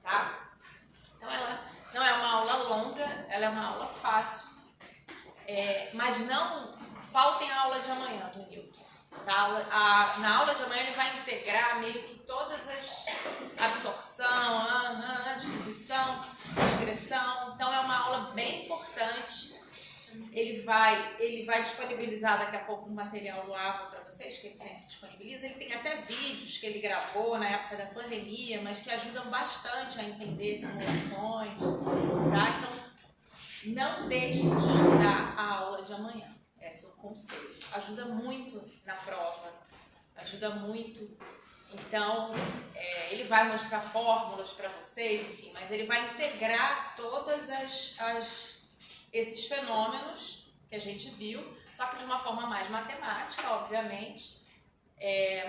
tá? Então ela não é uma aula longa, ela é uma aula fácil, mas não faltem a aula de amanhã do Newton. Tá? Na aula de amanhã ele vai integrar meio que todas as absorção, distribuição, discreção. Então é uma aula bem importante. Ele vai disponibilizar daqui a pouco um material do AVA para vocês, que ele sempre disponibiliza. Ele tem até vídeos que ele gravou na época da pandemia, mas que ajudam bastante a entender simulações, tá? Então, não deixem de estudar a aula de amanhã. Esse é o conselho. Ajuda muito na prova, ajuda muito. Então, ele vai mostrar fórmulas para vocês, enfim, mas ele vai integrar todas esses fenômenos que a gente viu, só que de uma forma mais matemática, obviamente,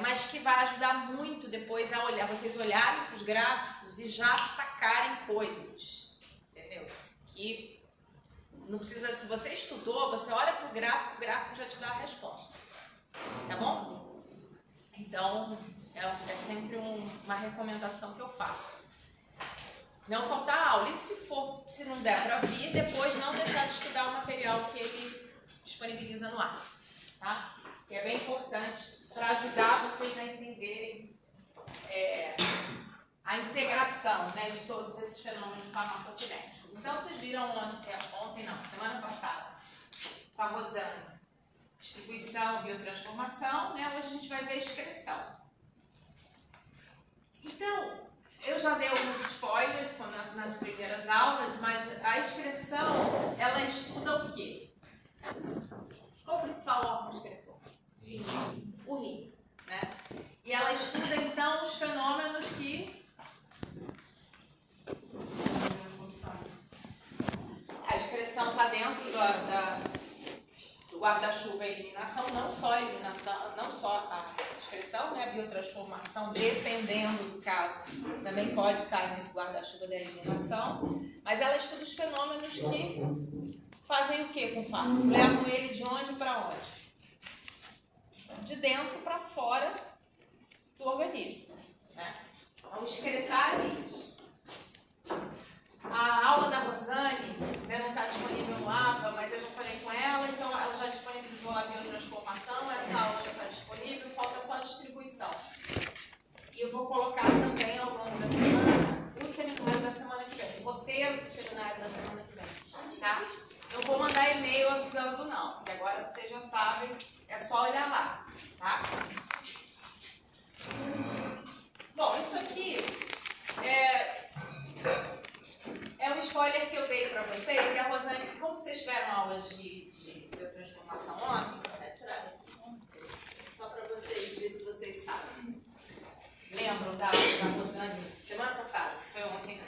mas que vai ajudar muito depois a vocês olharem para os gráficos e já sacarem coisas, entendeu? Que não precisa, se você estudou, você olha para o gráfico já te dá a resposta, tá bom? Então, é sempre uma recomendação que eu faço. Não faltar aula, e se não der para vir, depois não deixar de estudar o material que ele disponibiliza no ar, tá? Que é bem importante para ajudar vocês a entenderem a integração, né, de todos esses fenômenos farmacocinéticos. Então, vocês viram semana passada, com a Rosane, distribuição, biotransformação, né? Hoje a gente vai ver excreção. Então, eu já dei alguns spoilers nas primeiras aulas, mas a excreção, ela estuda o quê? Qual o principal órgão excretor? O rim, né? E ela estuda, então, os fenômenos que... A excreção está dentro do guarda-chuva e eliminação, não só a eliminação, não só a excreção, né? A biotransformação, dependendo do caso, também pode estar nesse guarda-chuva da eliminação, mas ela estuda os fenômenos que fazem o que com o fármaco? Levam ele de onde para onde? De dentro para fora do organismo, né? Então, excretar é isso. A aula da Rosane, né, não está disponível no AVA, mas eu já falei com ela, então ela já disponibilizou a biotransformação, essa aula já está disponível, falta só a distribuição. E eu vou colocar também ao longo da semana o seminário da semana que vem, o roteiro do seminário da semana que vem, tá? Não vou mandar e-mail avisando não, porque agora vocês já sabem, é só olhar lá, tá? Bom, isso aqui é um spoiler que eu dei para vocês, e a Rosane, como vocês tiveram aulas de biotransformação ontem, vou até tirar daqui, só para vocês verem se vocês sabem. Lembram da Rosane, semana passada, foi ontem?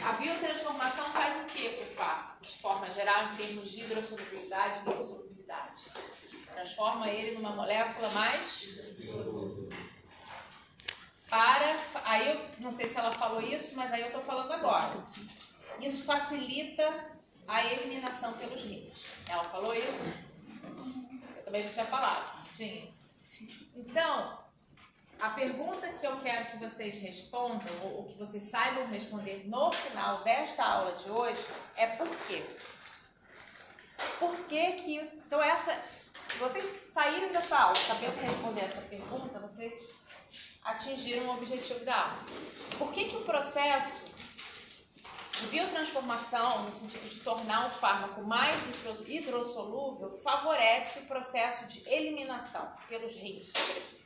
A biotransformação faz o que com o fármaco, de forma geral, em termos de hidrossolubilidade e lipossolubilidade? Transforma ele numa molécula mais... Aí eu não sei se ela falou isso, mas aí eu estou falando agora. Isso facilita a eliminação pelos rins. Ela falou isso? Eu também já tinha falado. Tinha. Então, a pergunta que eu quero que vocês respondam, ou que vocês saibam responder no final desta aula de hoje, é por quê? Por que que... Então, se vocês saírem dessa aula sabendo responder essa pergunta, vocês atingiram o objetivo da aula. Por que que o processo de biotransformação, no sentido de tornar um fármaco mais hidrossolúvel, favorece o processo de eliminação pelos rins, sobretudo,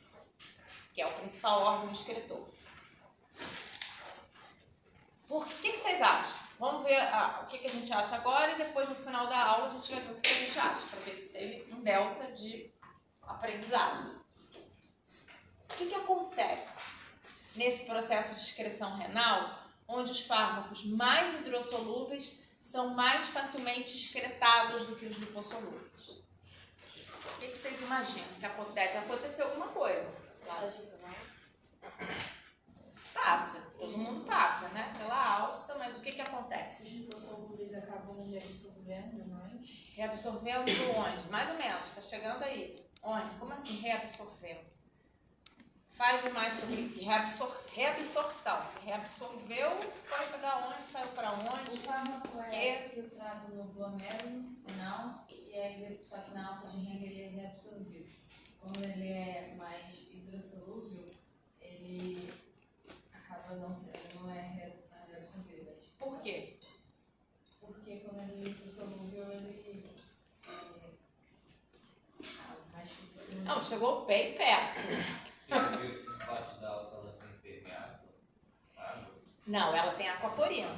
que é o principal órgão excretor? Por que vocês acham? Vamos ver o que a gente acha agora e depois no final da aula a gente vai ver o que a gente acha, para ver se teve um delta de aprendizado. O que acontece nesse processo de excreção renal, onde os fármacos mais hidrossolúveis são mais facilmente excretados do que os lipossolúveis? O que vocês imaginam que acontece? Acontecer alguma coisa? Claro. Passa, todo mundo passa, né? Pela alça, mas o que acontece? Os lipossolúveis acabam reabsorvendo mais. Reabsorvendo onde? Mais ou menos, está chegando aí. Onde? Como assim reabsorvendo? Fale mais sobre reabsorção. Se reabsorveu, foi para onde, saiu para onde? O fármaco é filtrado no glomérulo renal, e aí, só que na alça de Henle ele é reabsorvido. Como ele é mais hidrossolúvel, ele acaba não sendo, não é reabsorvido. Por quê? Porque quando ele é hidrossolúvel, ele mais específico. Não, chegou bem perto. O fato da alça ela ser impermeável, água. Não, ela tem aquaporina.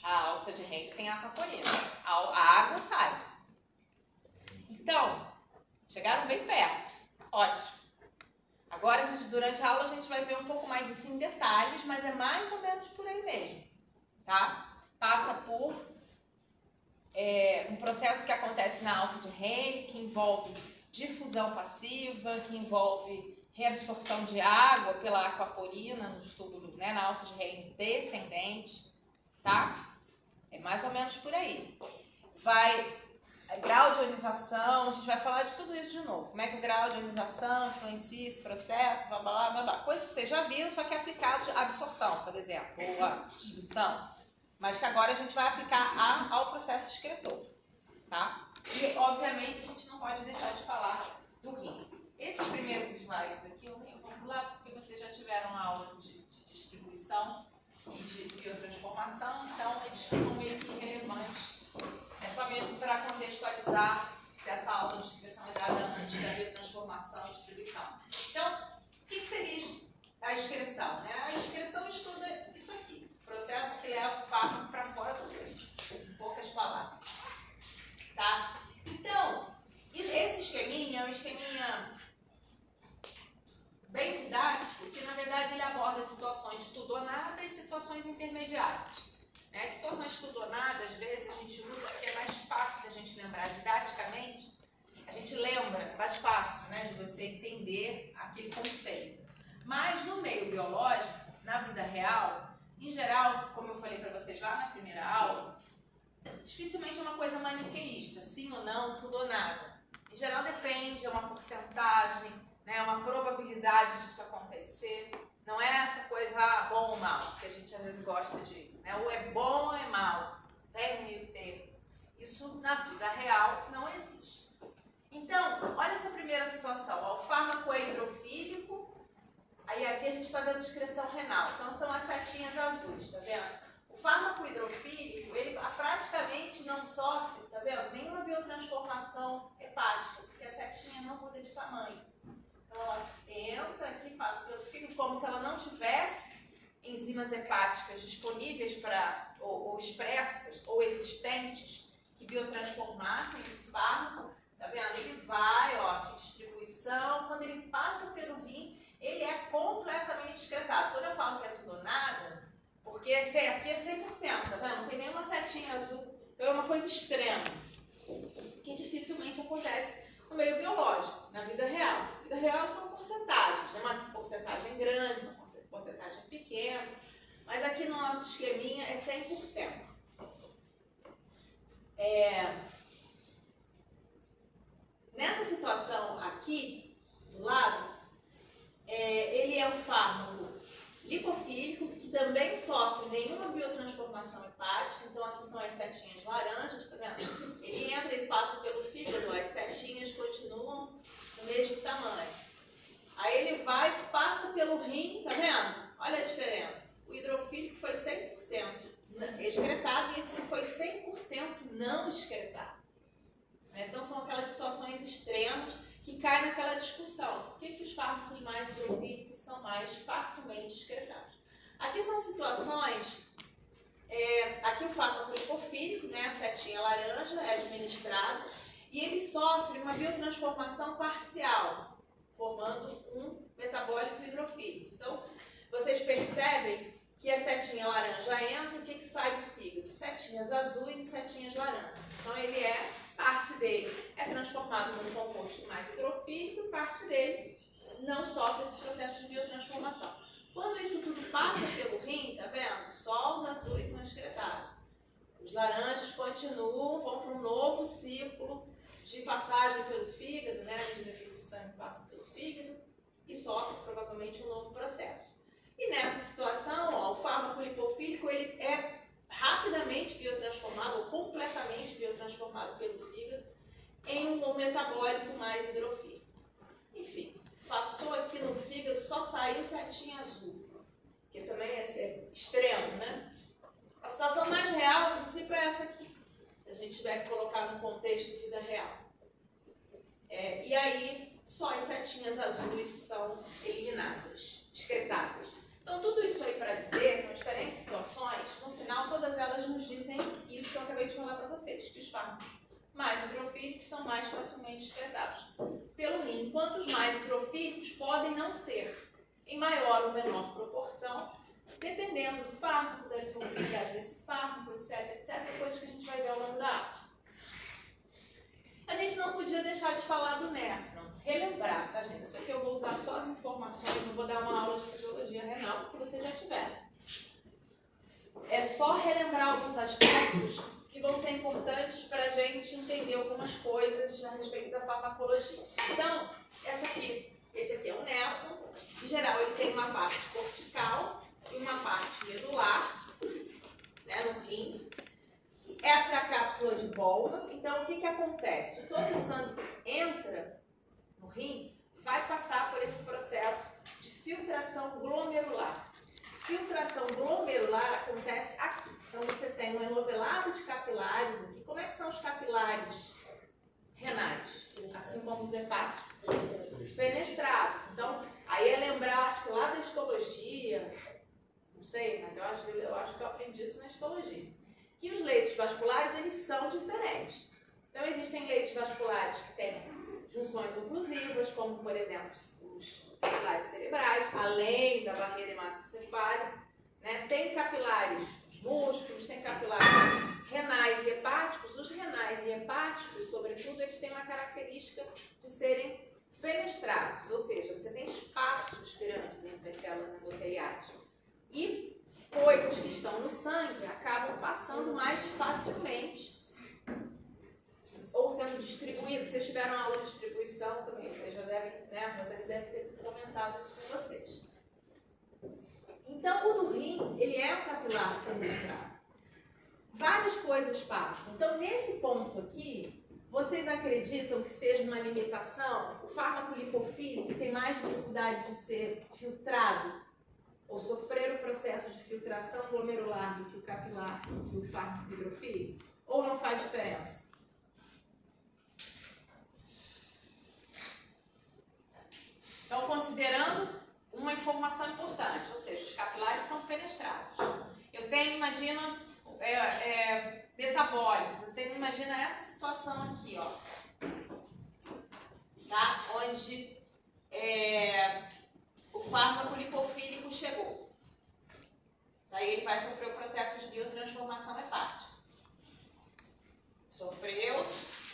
A alça de Henle tem aquaporina. A água sai. Então, chegaram bem perto. Ótimo. Agora, durante a aula, a gente vai ver um pouco mais isso em detalhes, mas é mais ou menos por aí mesmo. Tá? Passa por um processo que acontece na alça de Henle, que envolve difusão passiva, que envolve reabsorção de água pela aquaporina nos túbulos, né, na alça de Henle descendente, tá? É mais ou menos por aí. Grau de ionização, a gente vai falar de tudo isso de novo. Como é que o grau de ionização influencia esse processo, blá, blá, blá, blá. Coisa que você já viu, só que é aplicado à absorção, por exemplo, ou à distribuição. Mas que agora a gente vai aplicar ao processo excretor, tá? E, obviamente, a gente não pode deixar de falar do rim. Esses primeiros slides aqui eu vou pular porque vocês já tiveram aula de distribuição e de biotransformação, então eles ficam meio que irrelevantes. É só mesmo para contextualizar se essa aula de excreção é dada antes da biotransformação e distribuição. Então, o que seria a excreção? Né? A excreção estuda isso aqui, o processo que leva o fármaco para fora do corpo, em poucas palavras. Tá? Então, esse esqueminha é um esqueminha bem didático, que na verdade ele aborda situações tudonadas e situações intermediárias. As situações tudonadas, às vezes, a gente usa porque é mais fácil de a gente lembrar didaticamente. A gente lembra, mais fácil, né, de você entender aquele conceito. Mas no meio biológico, na vida real, em geral, como eu falei para vocês lá na primeira aula, dificilmente é uma coisa maniqueísta, sim ou não, tudo ou nada. Em geral depende, é uma porcentagem, né, é uma probabilidade disso acontecer. Não é essa coisa bom ou mal, que a gente às vezes gosta de, né, ou é bom ou é mal, tem um meio termo. Isso na vida real não existe. Então, olha essa primeira situação, ó, o fármaco é hidrofílico, aí aqui a gente está vendo excreção renal, então são as setinhas azuis, tá vendo? O fármaco hidrofílico, ele praticamente não sofre, tá vendo? Nenhuma biotransformação hepática, porque a setinha não muda de tamanho. Então ela entra aqui, passa pelo fígado, como se ela não tivesse enzimas hepáticas disponíveis para, ou expressas, ou existentes, que biotransformassem esse fármaco. Tá vendo? Ele vai, ó, aqui, distribuição, quando ele passa pelo rim, ele é completamente excretado. Quando eu falo que é tudo ou nada, porque aqui é 100%, tá vendo? Não tem nenhuma setinha azul. Então é uma coisa extrema, que dificilmente acontece no meio biológico, na vida real. Na vida real são porcentagens, né? Uma porcentagem grande, uma porcentagem pequena, mas aqui no nosso esqueminha é 100%. Nessa situação aqui, do lado, ele é um fármaco lipofílico, que também sofre nenhuma biotransformação hepática, então aqui são as setinhas laranjas, tá vendo? Ele entra, ele passa pelo fígado, as setinhas continuam do mesmo tamanho. Aí ele vai, passa pelo rim, tá vendo? Olha a diferença. O hidrofílico foi 100% excretado e esse aqui foi 100% não excretado. Então são aquelas situações extremas que caem naquela discussão. Por que os fármacos mais hidrofílicos são mais facilmente excretados? Aqui são situações, aqui o fármaco lipofílico, né, a setinha laranja, é administrado, e ele sofre uma biotransformação parcial, formando um metabólito hidrofílico. Então, vocês percebem que a setinha laranja entra, o que sai do fígado? Setinhas azuis e setinhas laranjas. Então, parte dele é transformado num composto mais hidrofílico e parte dele não sofre esse processo de biotransformação. Quando isso tudo passa pelo rim, tá vendo? Só os azuis são excretados. Os laranjas continuam, vão para um novo ciclo de passagem pelo fígado, né? À medida que esse sangue passa pelo fígado, e sofre provavelmente um novo processo. E nessa situação, ó, o fármaco lipofílico ele é rapidamente biotransformado ou completamente biotransformado pelo fígado em um metabólito mais hidrofílico. Enfim, passou aqui no fígado, só saiu setinha azul, que também é ser extremo, né? A situação mais real, a princípio, é essa aqui. Se a gente tiver que colocar no contexto de vida real. E aí, só as setinhas azuis são eliminadas, excretadas. Então, tudo isso aí para dizer, são diferentes situações, no final, todas elas nos dizem isso que eu acabei de falar para vocês, que os fármacos mais hidrofílicos são mais facilmente excretados pelo rim, enquanto os mais hidrofílicos podem não ser, em maior ou menor proporção, dependendo do fármaco, da lipofilicidade desse fármaco, etc, coisas que a gente vai ver ao longo da aula. A gente não podia deixar de falar do néfron. Relembrar, tá, gente? Isso aqui eu vou usar só as informações, não vou dar uma aula de fisiologia renal, porque vocês já tiveram. É só relembrar alguns aspectos que vão ser importantes para a gente entender algumas coisas a respeito da farmacologia. Então, esse aqui é o néfron. Em geral, ele tem uma parte cortical e uma parte medular, né, no rim. Essa é a cápsula de Volva. Então, o que acontece? Todo o sangue entra no rim, vai passar por esse processo de filtração glomerular. Filtração glomerular acontece aqui. Então, você tem um enovelado de capilares aqui. Como é que são os capilares renais? Assim como os hepáticos. Fenestrados. Então, aí é lembrar, acho que lá da histologia, não sei, mas eu acho que eu aprendi isso na histologia, que os leitos vasculares, eles são diferentes. Então, existem leitos vasculares que têm junções oclusivas, como, por exemplo, os capilares cerebrais, além da barreira hematocefálica, né? Tem capilares dos músculos, tem capilares renais e hepáticos. Os renais e hepáticos, sobretudo, eles têm uma característica de serem fenestrados, ou seja, você tem espaços grandes entre as células endoteliais. E coisas que estão no sangue acabam passando mais facilmente ou sendo distribuídas. Vocês tiveram aula de distribuição também, vocês já devem, né? Mas ele deve ter comentado isso com vocês. Então, o do rim, ele é um capilar fenestrado. Várias coisas passam. Então, nesse ponto aqui, vocês acreditam que seja uma limitação? O fármaco lipofílico tem mais dificuldade de ser filtrado ou sofrer o processo de filtração glomerular do que o capilar, do que o fármaco hidrofílico? Ou não faz diferença? Então, considerando uma informação importante, ou seja, os capilares são fenestrados. Eu tenho, imagina, metabólicos. Eu tenho, imagina essa situação aqui, ó, tá? Onde o fármaco lipofílico chegou. Daí ele vai sofrer o processo de biotransformação hepática. Sofreu,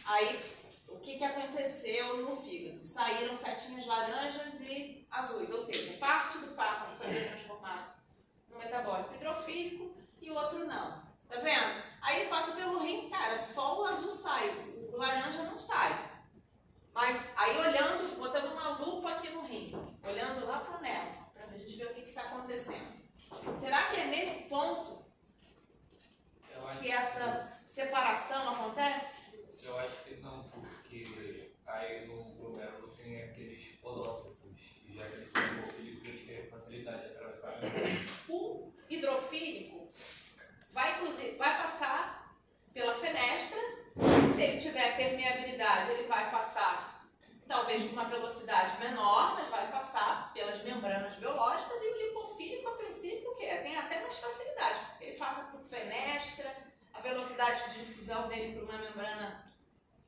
aí o que aconteceu no fígado? Saíram setinhas laranjas e azuis, ou seja, parte do fármaco foi transformado no metabólito hidrofílico e o outro não. Tá vendo? Aí ele passa pelo rim, cara, só o azul sai, o laranja não sai. Mas aí olhando, botando uma lupa aqui no rim, olhando lá pro néfron, pra a gente ver o que está acontecendo. Será que é nesse ponto que essa separação acontece? Eu acho que não, porque aí no glomérulo tem aqueles podócitos, e já que eles são hidrofílicos, eles têm facilidade de atravessar a membrana. O hidrofílico vai passar pela fenestra. Se ele tiver permeabilidade, ele vai passar talvez com uma velocidade menor, mas vai passar pelas membranas biológicas. E o lipofílico, a princípio, o quê? Tem até mais facilidade, porque ele passa por fenestra, a velocidade de difusão dele por uma membrana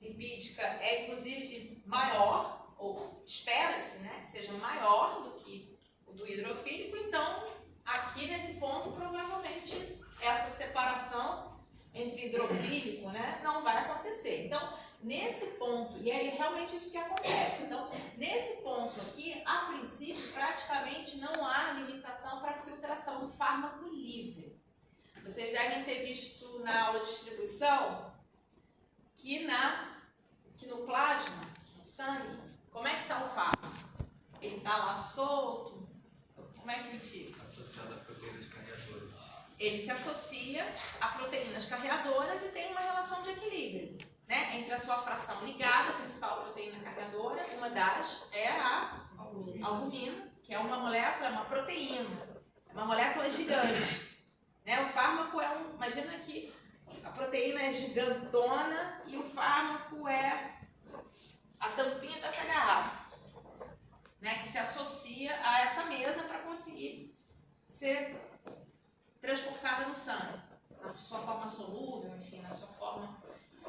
lipídica é inclusive maior, ou espera-se, né, que seja maior do que o do hidrofílico. Então, aqui nesse ponto, provavelmente essa separação entre hidrofílico, né, não vai acontecer. Então, nesse ponto, e é realmente isso que acontece. Então, nesse ponto aqui, a princípio, praticamente não há limitação para a filtração do fármaco livre. Vocês devem ter visto na aula de distribuição que no plasma, no sangue, como é que está o fármaco? Ele está lá solto, como é que ele fica? Associado a proteínas carreadoras. Ele se associa a proteínas carreadoras e tem uma relação de equilíbrio, né? Entre a sua fração ligada, a principal proteína carreadora, uma das é a albumina, que é uma molécula, é uma proteína, é uma molécula gigante, né? O fármaco é imagina que a proteína é gigantona e o fármaco é a tampinha dessa garrafa, né? Que se associa a essa mesa para conseguir ser transportada no sangue, na sua forma solúvel, enfim, na sua forma.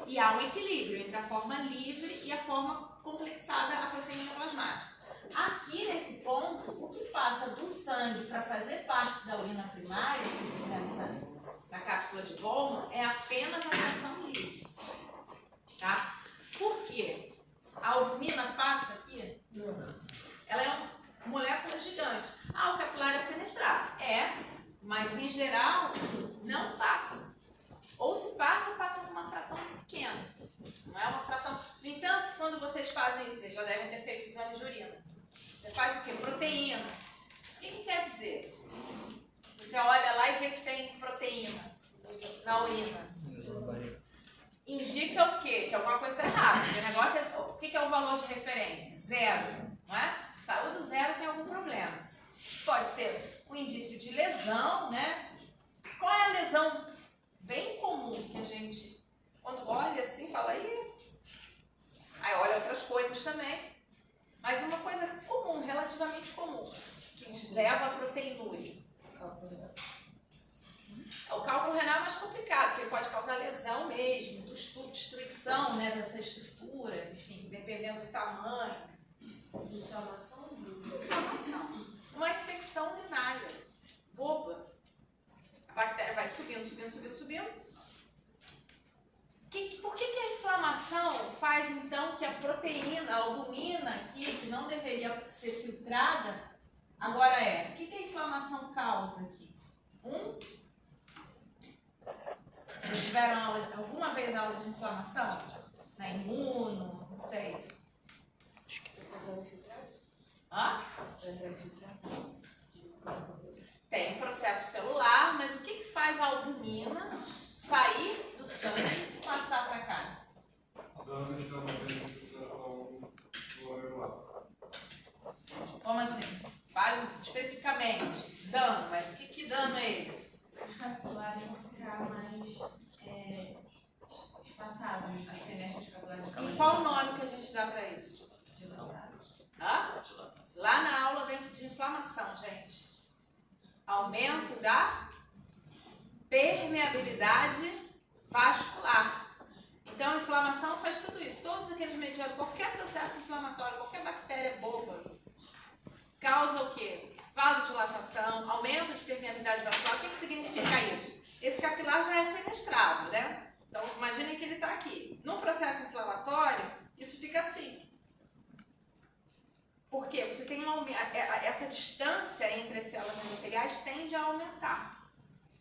E há um equilíbrio entre a forma livre e a forma complexada, a proteína plasmática. Aqui nesse ponto, o que passa do sangue para fazer parte da urina primária, na cápsula de Bowman, é apenas a fração livre. Tá? Por quê? A albumina passa aqui? Ela é uma molécula gigante. O capilar é fenestrado. Mas em geral não passa. Ou se passa, passa com uma fração pequena. Não é uma fração. No entanto, quando vocês fazem isso, vocês já devem ter feito exame de urina. Você faz o quê? Proteína. O que quer dizer? Se você olha lá e vê que tem proteína na urina, indica o quê? Que alguma coisa está errada. O negócio é, o que é o valor de referência? 0, não é? Saiu do 0, tem algum problema. Pode ser um indício de lesão, né? Qual é a lesão bem comum que a gente, quando olha assim, fala aí olha outras coisas também. Mas uma coisa comum, relativamente comum, que leva à proteinúria. O cálculo renal é mais complicado, porque ele pode causar lesão mesmo, destruição, né, dessa estrutura, enfim, dependendo do tamanho. Inflamação. Uma infecção urinária, boba. A bactéria vai subindo. Por que a inflamação faz então que a proteína, a albumina aqui, que não deveria ser filtrada, agora é? O que a inflamação causa aqui? Vocês tiveram alguma vez aula de inflamação? Na imuno, não sei. Tem um processo celular, mas o que faz a albumina sair do sangue e passar para cá? Como assim? Fale especificamente. Dano, mas que dano é esse? Os capilares vão ficar mais espaçados, as fenestras capilares vão ficar mais E qual o nome que a gente dá para isso? Lá na aula de inflamação, gente. Aumento da permeabilidade vascular. Então, a inflamação faz tudo isso. Todos aqueles mediados, qualquer processo inflamatório, qualquer bactéria boba, causa o quê? Vasodilatação, aumento de permeabilidade vascular. O que significa isso? Esse capilar já é fenestrado, né? Então, imaginem que ele está aqui. No processo inflamatório, isso fica assim. Por quê? Você tem essa distância entre as células endoteliais tende a aumentar.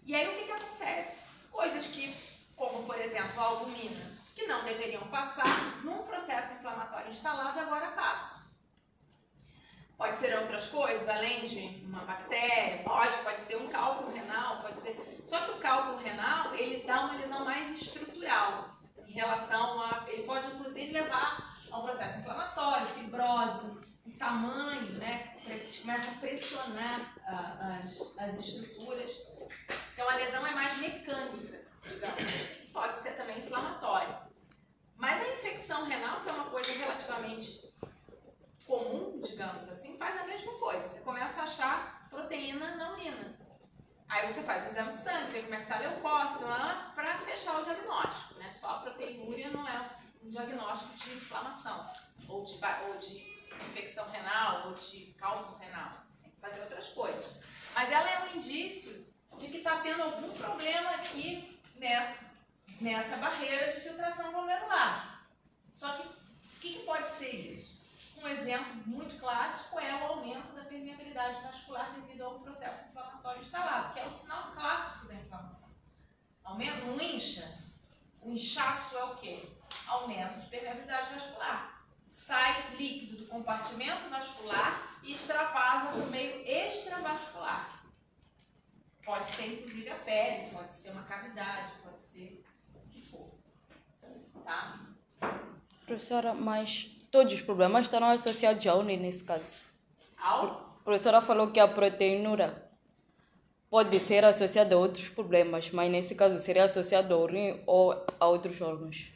E aí, o que acontece? Coisas que, como, por exemplo, a albumina, que não deveriam passar, num processo inflamatório instalado, agora passa. Pode ser outras coisas, além de uma bactéria, pode ser um cálculo renal, pode ser... Só que o cálculo renal, ele dá uma lesão mais estrutural, em relação a... Ele pode, inclusive, levar a um processo inflamatório, fibrose, o tamanho, né? Começa a pressionar as estruturas. Então, a lesão é mais mecânica, digamos assim. Pode ser também inflamatória. Mas a infecção renal, que é uma coisa relativamente comum, digamos assim, faz a mesma coisa. Você começa a achar proteína na urina. Aí você faz o exame de sangue, vê como é que está a leucócito, para fechar o diagnóstico, né? Só a proteinúria não é um diagnóstico de inflamação, ou de infecção renal, ou de cálculo renal. Tem que fazer outras coisas. Mas ela é um indício de que está tendo algum problema aqui nessa barreira de filtração glomerular. Só que o que pode ser isso? Um exemplo muito clássico é o aumento da permeabilidade vascular devido a um processo inflamatório instalado, que é o sinal clássico da inflamação. Aumento, um inchaço é o quê? Aumento de permeabilidade vascular. Sai líquido do compartimento vascular e extravasa para o meio extravascular. Pode ser inclusive a pele, pode ser uma cavidade, pode ser o que for. Tá? Professora, mas todos os problemas estão associados ao rim nesse caso. Ao? A professora falou que a proteinúria pode ser associada a outros problemas, mas nesse caso seria associado ao rim ou a outros órgãos?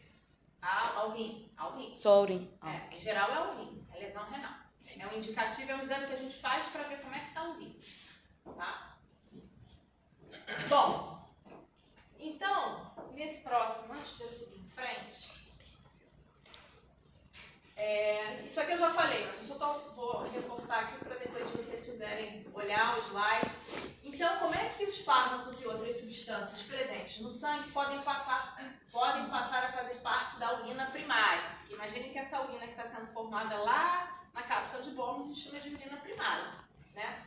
Ao rim. Ao rim. Só ao rim? Em geral é o rim, é lesão renal. É um indicativo, é um exame que a gente faz para ver como é que está o rim. Tá? Bom, então, nesse próximo, antes de eu seguir em frente, isso aqui eu já falei, mas eu só vou reforçar aqui para depois, se vocês quiserem olhar o slide. Então, como é que os fármacos e outras substâncias presentes no sangue podem passar a fazer parte da urina primária? Imagine que essa urina que está sendo formada lá na cápsula de Bowman, a gente chama de urina primária, né?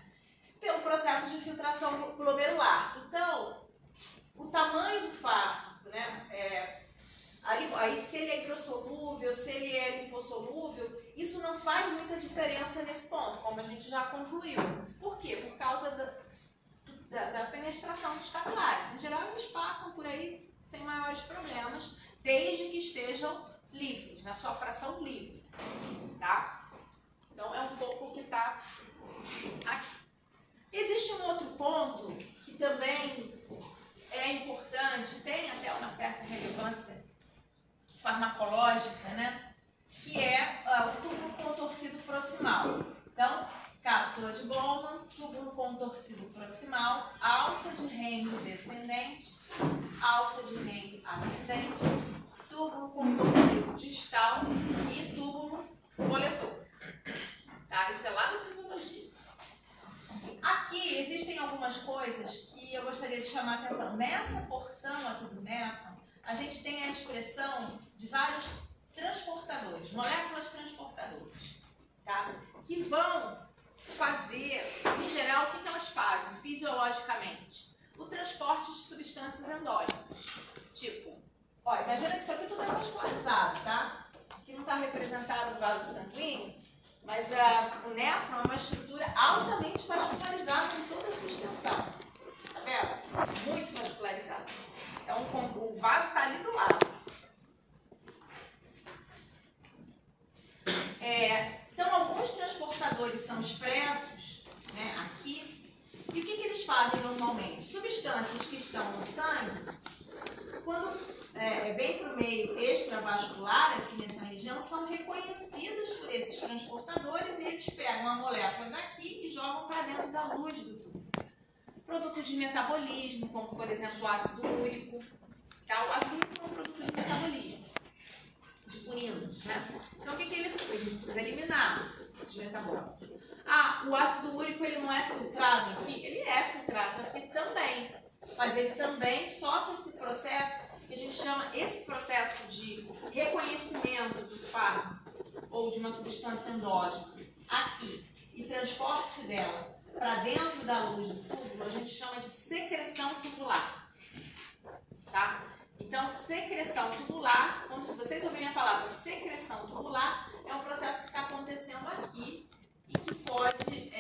Tem um processo de filtração glomerular. Então, o tamanho do fármaco, né? Aí, se ele é hidrossolúvel, se ele é lipossolúvel, isso não faz muita diferença nesse ponto, como a gente já concluiu. Por quê? Por causa da fenestração dos capilares. Em geral, eles passam por aí sem maiores problemas, desde que estejam livres, na sua fração livre. Tá? Então, é um pouco o que está aqui. Existe um outro ponto que também é importante, tem até uma certa relevância farmacológica, né? Que é o túbulo contorcido proximal. Então, cápsula de Bowman, túbulo contorcido proximal, alça de Henle descendente, alça de Henle ascendente, túbulo contorcido distal e túbulo coletor. Tá? Isso é lá da fisiologia. Aqui existem algumas coisas que eu gostaria de chamar a atenção. Nessa porção aqui do néfron, a gente tem a expressão de vários transportadores, moléculas transportadoras, tá? Que vão fazer, em geral, o que elas fazem fisiologicamente? O transporte de substâncias endógenas. Tipo, ó, imagina que isso aqui tudo é vascularizado, tá? Aqui não está representado o vaso sanguíneo, mas o néfron é uma estrutura altamente vascularizada em toda a sua extensão. Tá vendo? Muito vascularizada. Então, o vaso está ali do lado. Então, alguns transportadores são expressos, né, aqui. E o que eles fazem normalmente? Substâncias que estão no sangue, quando vem para o meio extravascular, aqui nessa região, são reconhecidas por esses transportadores e eles pegam a molécula daqui e jogam para dentro da luz do tubo. Produtos de metabolismo, como por exemplo o ácido úrico. Tá? O ácido úrico é um produto de metabolismo, de purinos, né? Então o que ele faz? A gente precisa eliminar esses metabólicos. O ácido úrico ele não é filtrado aqui? Ele é filtrado aqui também. Mas ele também sofre esse processo que a gente chama, esse processo de reconhecimento do fármaco ou de uma substância endógena aqui e transporte dela para dentro da luz do túbulo, a gente chama de secreção tubular. Tá? Então, secreção tubular, quando vocês ouvirem a palavra secreção tubular, é um processo que está acontecendo aqui e que pode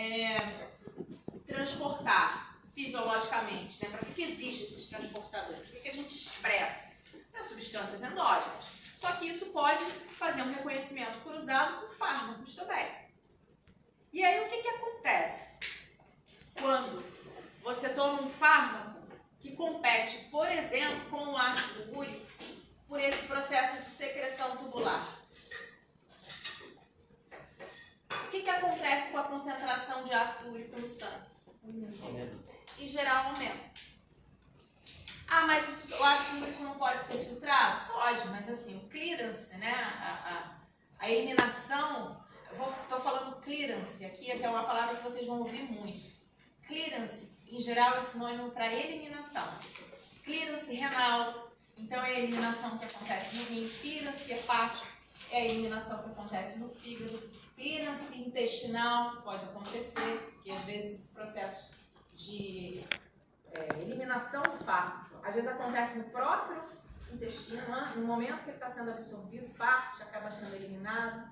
transportar fisiologicamente, né? Para que existem esses transportadores? Por que a gente expressa? As substâncias endógenas. Só que isso pode fazer um reconhecimento cruzado com fármacos também. E aí o que acontece? Quando você toma um fármaco que compete, por exemplo, com o ácido úrico, por esse processo de secreção tubular. O que acontece com a concentração de ácido úrico no sangue? Em geral, aumenta. Mas o ácido úrico não pode ser filtrado? Pode, mas assim, o clearance, né? A eliminação, estou falando clearance aqui, que é uma palavra que vocês vão ouvir muito. Clearance, em geral, é sinônimo para eliminação. Clearance renal, então é a eliminação que acontece no rim. Clearance hepático é a eliminação que acontece no fígado. Clearance intestinal, que pode acontecer, que às vezes esse processo de eliminação do fármaco, às vezes acontece no próprio intestino, no momento que ele está sendo absorvido, parte acaba sendo eliminado.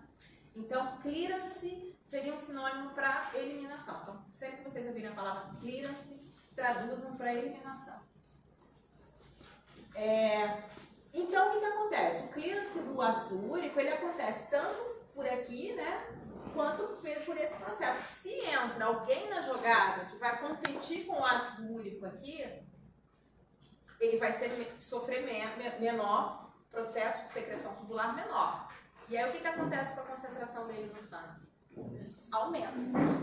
Então, clearance seria um sinônimo para eliminação. Então, sempre que vocês ouvirem a palavra clearance, traduzam para eliminação. Então, o que acontece? O clearance do ácido úrico, ele acontece tanto por aqui, né, quanto por esse processo. Se entra alguém na jogada que vai competir com o ácido úrico aqui, ele vai sofrer menor, processo de secreção tubular menor. E aí, o que acontece com a concentração dele no sangue? Aumenta.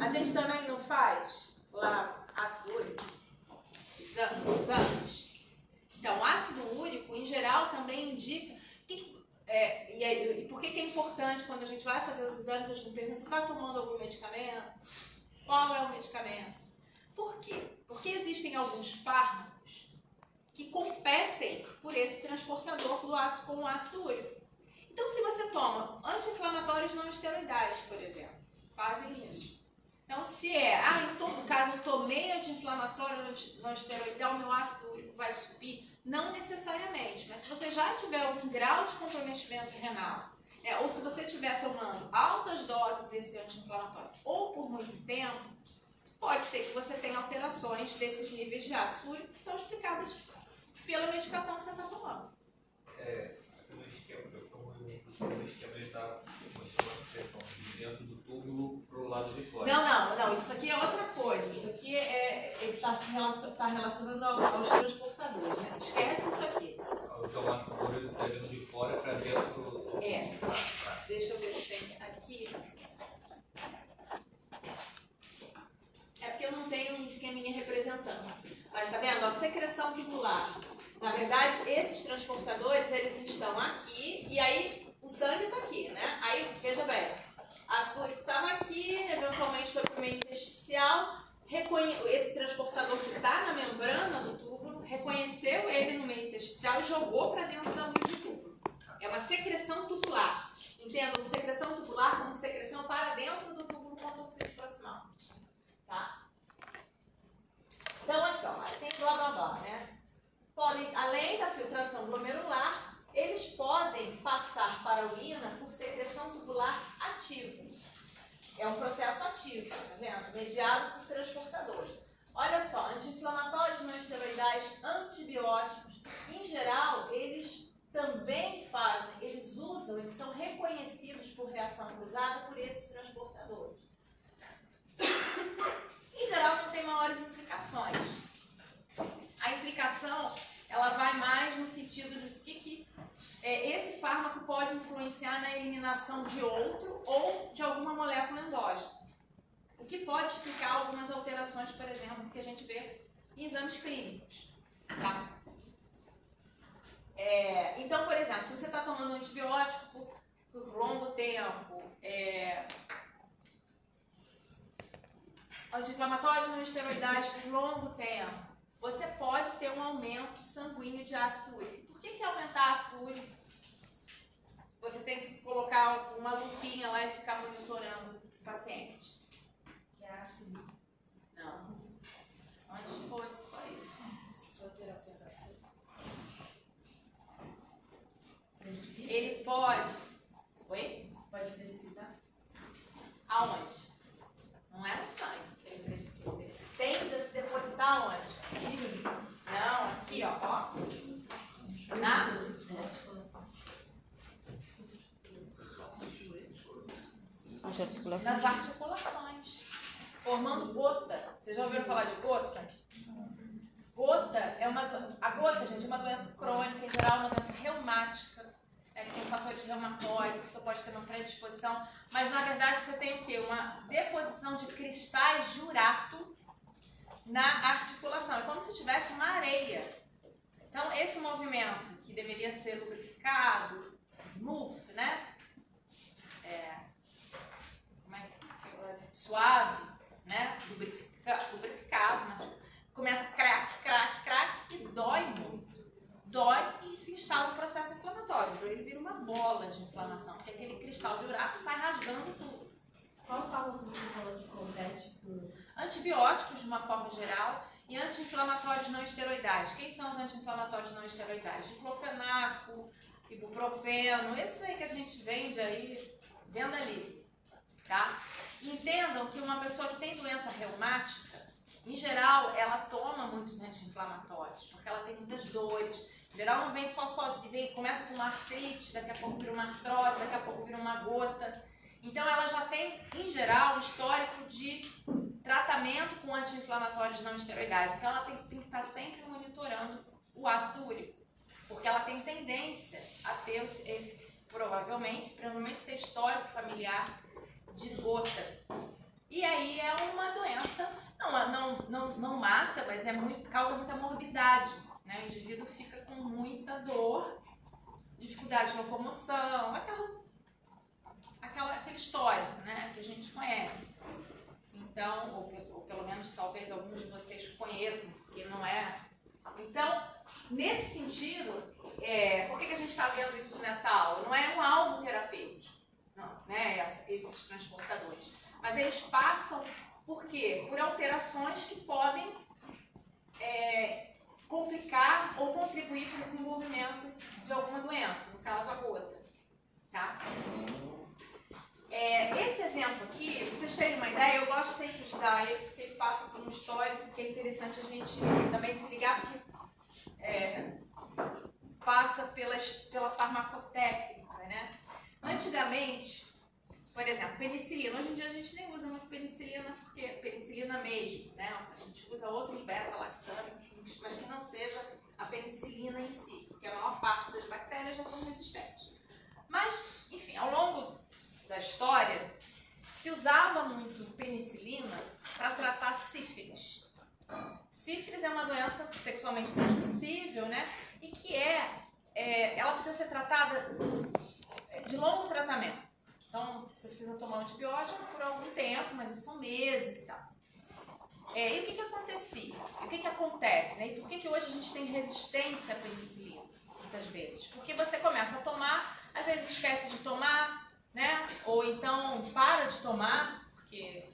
A gente também não faz lá ácido úrico? Exames. Então, o ácido úrico, em geral, também indica... E por que é importante quando a gente vai fazer os exames, a gente pergunta, você está tomando algum medicamento? Qual é o medicamento? Por quê? Porque existem alguns fármacos que competem por esse transportador do ácido com o ácido úrico. Então, se você toma anti-inflamatórios não esteroidais, por exemplo, fazem isso. Então, se em todo caso eu tomei anti-inflamatório não esteroidal, meu ácido úrico vai subir, não necessariamente, mas se você já tiver algum grau de comprometimento renal, ou se você estiver tomando altas doses desse anti-inflamatório ou por muito tempo, pode ser que você tenha alterações desses níveis de ácido úrico que são explicadas pela medicação que você está tomando. No esquema ele está mostrando a pressão de dentro do túbulo para o lado de fora. Não, isso aqui é outra coisa. Isso aqui ele está relacionando aos transportadores, né? Esquece isso aqui. Então o ácido úrico está vindo de fora para dentro do... Deixa eu ver se tem aqui. É porque eu não tenho um esqueminha representando. Mas tá vendo? A secreção tubular. Na verdade, esses transportadores, eles estão aqui e aí o sangue está aqui, né? Aí, veja bem, ácido úrico estava aqui, eventualmente foi para o meio intersticial, esse transportador que está na membrana do túbulo, reconheceu ele no meio intersticial e jogou para dentro da luz do túbulo. É uma secreção tubular. Entendam, secreção tubular como secreção para dentro do túbulo contorcido proximal. Tá? Então, aqui, ó, tem blá blá blá, né? Podem, além da filtração glomerular, eles podem passar para a urina por secreção tubular ativa. É um processo ativo, tá vendo? Mediado por transportadores. Olha só, anti-inflamatórios não esteroidais, antibióticos, em geral, eles também eles são reconhecidos por reação cruzada por esses transportadores. Em geral, não tem maiores implicações. A implicação, ela vai mais no sentido de que esse fármaco pode influenciar na eliminação de outro ou de alguma molécula endógena. O que pode explicar algumas alterações, por exemplo, que a gente vê em exames clínicos. Tá? Então, por exemplo, se você está tomando um antibiótico por longo tempo, anti-inflamatórios não esteroidais por longo tempo, você pode ter um aumento sanguíneo de ácido úrico. Por que aumentar ácido úrico? Você tem que colocar uma lupinha lá e ficar monitorando o paciente. Que é ácido. Não. Antes fosse só isso. Ele pode... Oi? Pode precipitar? Aonde? Não é no sangue que ele precipita. Ele tende a se depositar onde? Não, aqui, ó. Nas articulações. Formando gota. Vocês já ouviram falar de gota? Gota a gota, gente, é uma doença crônica, em geral, uma doença reumática. Que tem fatores reumatoides, a pessoa pode ter uma predisposição, mas na verdade você tem o quê? Uma deposição de cristais de urato na articulação. É como se tivesse uma areia. Então, esse movimento que deveria ser lubrificado, smooth, né? Suave, né? Lubrificado, né? Começa crack, e dói muito. Dói e se instala um processo inflamatório. Ele vira uma bola de inflamação, porque aquele cristal de urato sai rasgando tudo. Qual fala que você falou que compete por Antibióticos, de uma forma geral, e anti-inflamatórios não esteroidais. Quem são os anti-inflamatórios não esteroidais? Diclofenaco, ibuprofeno, esses aí que a gente vende aí, venda livre. tá? E entendam que uma pessoa que tem doença reumática, em geral, ela toma muitos anti-inflamatórios, porque ela tem muitas dores. Em geral, não vem só sozinha, começa com uma artrite, daqui a pouco vira uma artrose, daqui a pouco vira uma gota. Então, ela já tem, em geral, um histórico de tratamento com anti-inflamatórios não esteroidais. Então, ela tem que estar sempre monitorando o ácido úrico, porque ela tem tendência a ter provavelmente ter histórico familiar de gota. E aí é uma doença, não mata, mas causa muita morbidade, né? O indivíduo fica com muita dor, dificuldade de locomoção, aquele histórico, né, que a gente conhece. Então, ou pelo menos talvez alguns de vocês conheçam, porque não é. Então, nesse sentido, por que a gente está vendo isso nessa aula? Não é um alvo terapêutico, não, né, esses transportadores. Mas eles passam por quê? Por alterações que podem complicar ou contribuir para o desenvolvimento de alguma doença, no caso a gota. Tá? Esse exemplo aqui, pra vocês terem uma ideia, eu gosto sempre de dar ele, porque ele passa por um histórico que é interessante a gente também se ligar, porque passa pela farmacotécnica, né? Antigamente, por exemplo, penicilina. Hoje em dia a gente nem usa muito penicilina, porque penicilina mesmo, né? A gente usa outros beta-lactâmicos, mas que não seja a penicilina em si, porque a maior parte das bactérias já estão resistentes. Mas, enfim, ao longo da história, se usava muito penicilina para tratar sífilis. Sífilis é uma doença sexualmente transmissível, né? E que ela precisa ser tratada de longo tratamento. Então, você precisa tomar um antibiótico por algum tempo, mas isso são meses e tal. E o que acontecia? E o que acontece? Né? E por que hoje a gente tem resistência à penicilina, muitas vezes? Porque você começa a tomar, às vezes esquece de tomar, né? Ou então para de tomar, porque,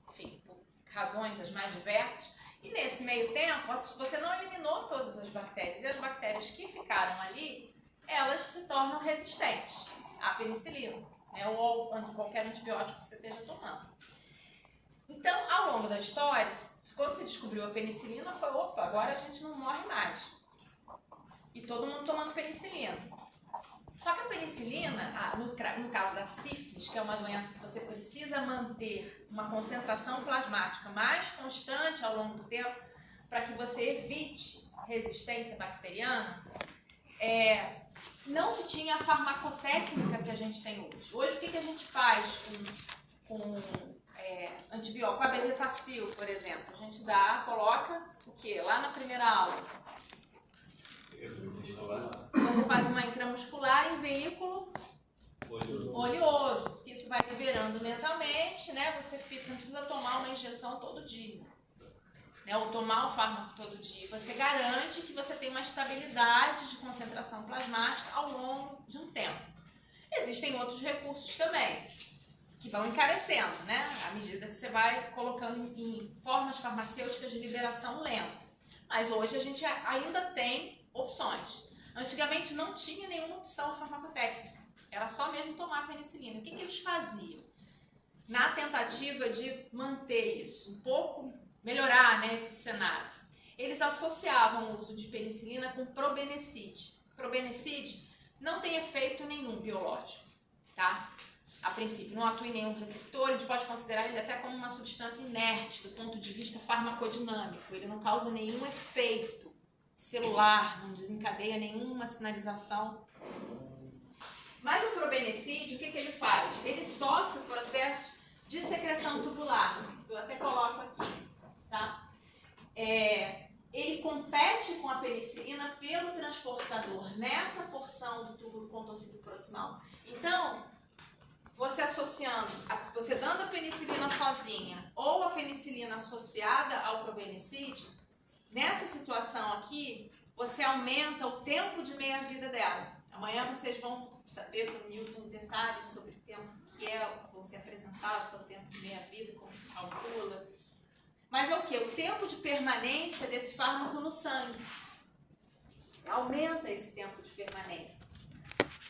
enfim, por razões as mais diversas. E nesse meio tempo, você não eliminou todas as bactérias. E as bactérias que ficaram ali, elas se tornam resistentes à penicilina, né? Ou a qualquer antibiótico que você esteja tomando. Então, ao longo da história, quando se descobriu a penicilina, foi, opa, agora a gente não morre mais. E todo mundo tomando penicilina. Só que a penicilina, no caso da sífilis, que é uma doença que você precisa manter uma concentração plasmática mais constante ao longo do tempo, para que você evite resistência bacteriana, não se tinha a farmacotécnica que a gente tem hoje. Hoje, o que a gente faz com antibiótico? Com a bezetacil, por exemplo. A gente coloca o quê? Lá na primeira aula. Você faz uma intramuscular em veículo oleoso. Isso vai liberando lentamente, né? Você não precisa tomar uma injeção todo dia, né? Ou tomar o fármaco todo dia. Você garante que você tem uma estabilidade de concentração plasmática ao longo de um tempo. Existem outros recursos também, que vão encarecendo, né? À medida que você vai colocando em formas farmacêuticas de liberação lenta. Mas hoje a gente ainda tem opções. Antigamente não tinha nenhuma opção farmacotécnica. Era só mesmo tomar penicilina. O que eles faziam? Na tentativa de manter isso, um pouco melhorar, né, esse cenário, eles associavam o uso de penicilina com probenecid. Probenecid não tem efeito nenhum biológico, tá? A princípio, não atua em nenhum receptor, a gente pode considerar ele até como uma substância inerte do ponto de vista farmacodinâmico. Ele não causa nenhum efeito celular, não desencadeia nenhuma sinalização. Mas o probenecid, o que ele faz? Ele sofre o processo de secreção tubular. Eu até coloco aqui, tá? Ele compete com a penicilina pelo transportador nessa porção do túbulo contorcido proximal. Então, você você dando a penicilina sozinha ou a penicilina associada ao probenecid, nessa situação aqui, você aumenta o tempo de meia-vida dela. Amanhã vocês vão saber com o Newton detalhes sobre o tempo que vão ser apresentados, o tempo de meia-vida, como se calcula. Mas é o quê? O tempo de permanência desse fármaco no sangue. Aumenta esse tempo de permanência.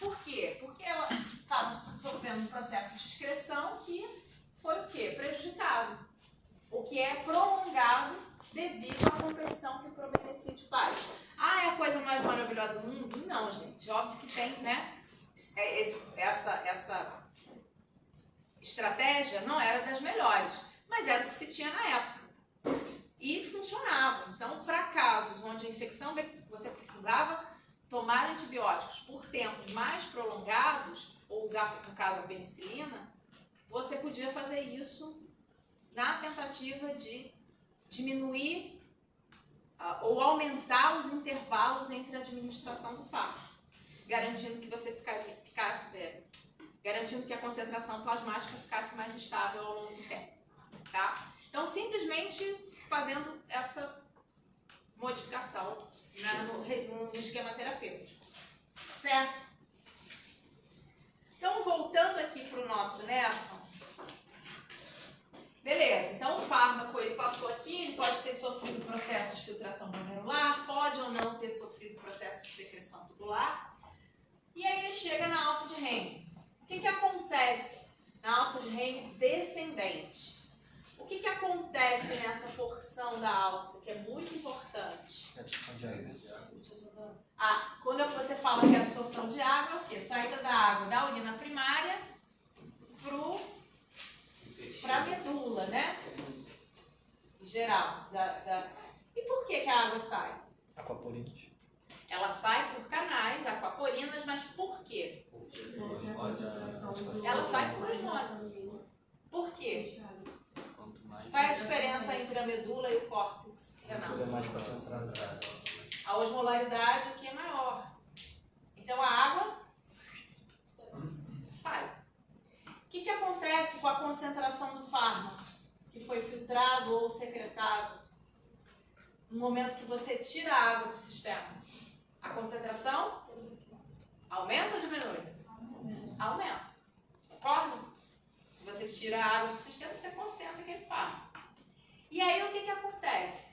Por quê? Porque ela estava sofrendo um processo de excreção que foi o quê? Prejudicado. O que é prolongado devido à competição que o probenicídio faz. Ah, é a coisa mais maravilhosa do mundo? Não, gente. Óbvio que tem, né? Essa estratégia não era das melhores, mas era o que se tinha na época. E funcionava. Então, para casos onde a infecção, você precisava tomar antibióticos por tempos mais prolongados, ou usar, no caso, a penicilina, você podia fazer isso na tentativa de diminuir ou aumentar os intervalos entre a administração do fármaco, garantindo que você garantindo que a concentração plasmática ficasse mais estável ao longo do tempo, tá? Então, simplesmente fazendo essa modificação, né, no esquema terapêutico, certo? Então, voltando aqui para o nosso néfron, beleza, então o fármaco ele passou aqui, ele pode ter sofrido processo de filtração glomerular, pode ou não ter sofrido processo de secreção tubular, e aí ele chega na alça de Henle. O que acontece na alça de Henle descendente? O que acontece nessa porção da alça, que é muito importante? Quando você fala que é absorção de água, é o quê? Saída da água da urina primária para a medula, né? Em geral. E por que a água sai? Aquaporinas. Ela sai por canais aquaporinas, mas por quê? Ela sai por osmose. Por quê? Qual é a diferença entre a medula e o córtex renal? Tudo é mais concentrado. A osmolaridade aqui é maior. Então a água sai. O que acontece com a concentração do fármaco que foi filtrado ou secretado no momento que você tira a água do sistema? A concentração aumenta ou diminui? Aumenta. Concorda? Se você tira a água do sistema, você concentra aquele fármaco. E aí o que acontece?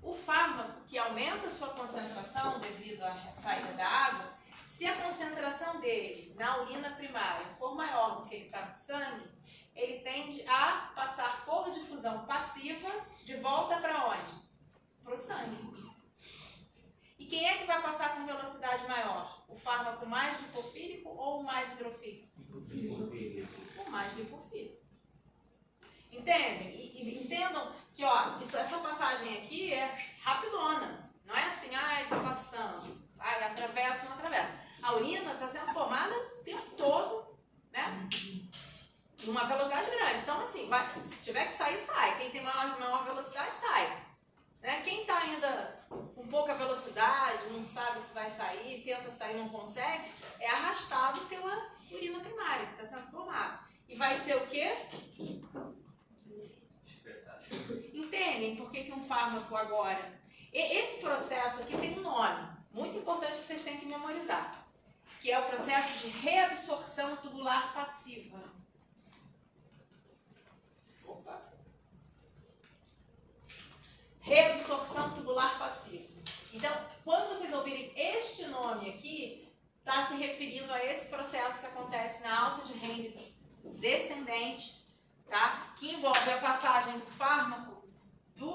O fármaco que aumenta a sua concentração devido à saída da água, se a concentração dele na urina primária for maior do que ele está no sangue, ele tende a passar por difusão passiva de volta para onde? Para o sangue. E quem é que vai passar com velocidade maior? O fármaco mais lipofílico ou o mais hidrofílico? O mais lipofílico. Entendem? E entendam que essa passagem aqui é rapidona. Não é assim, estou passando. Atravessa, não atravessa. A urina está sendo formada o tempo todo, né? Numa velocidade grande. Então, assim, se tiver que sair, sai. Quem tem maior velocidade, sai. Né? Quem está ainda com pouca velocidade, não sabe se vai sair, tenta sair, não consegue, é arrastado pela urina primária que está sendo formada. E vai ser o quê? Entendem por que um fármaco agora... Esse processo aqui tem um nome, muito importante que vocês têm que memorizar, que é o processo de reabsorção tubular passiva. Reabsorção tubular passiva. Então, quando vocês ouvirem este nome aqui, está se referindo a esse processo que acontece na alça de Henle descendente, tá? Que envolve a passagem do fármaco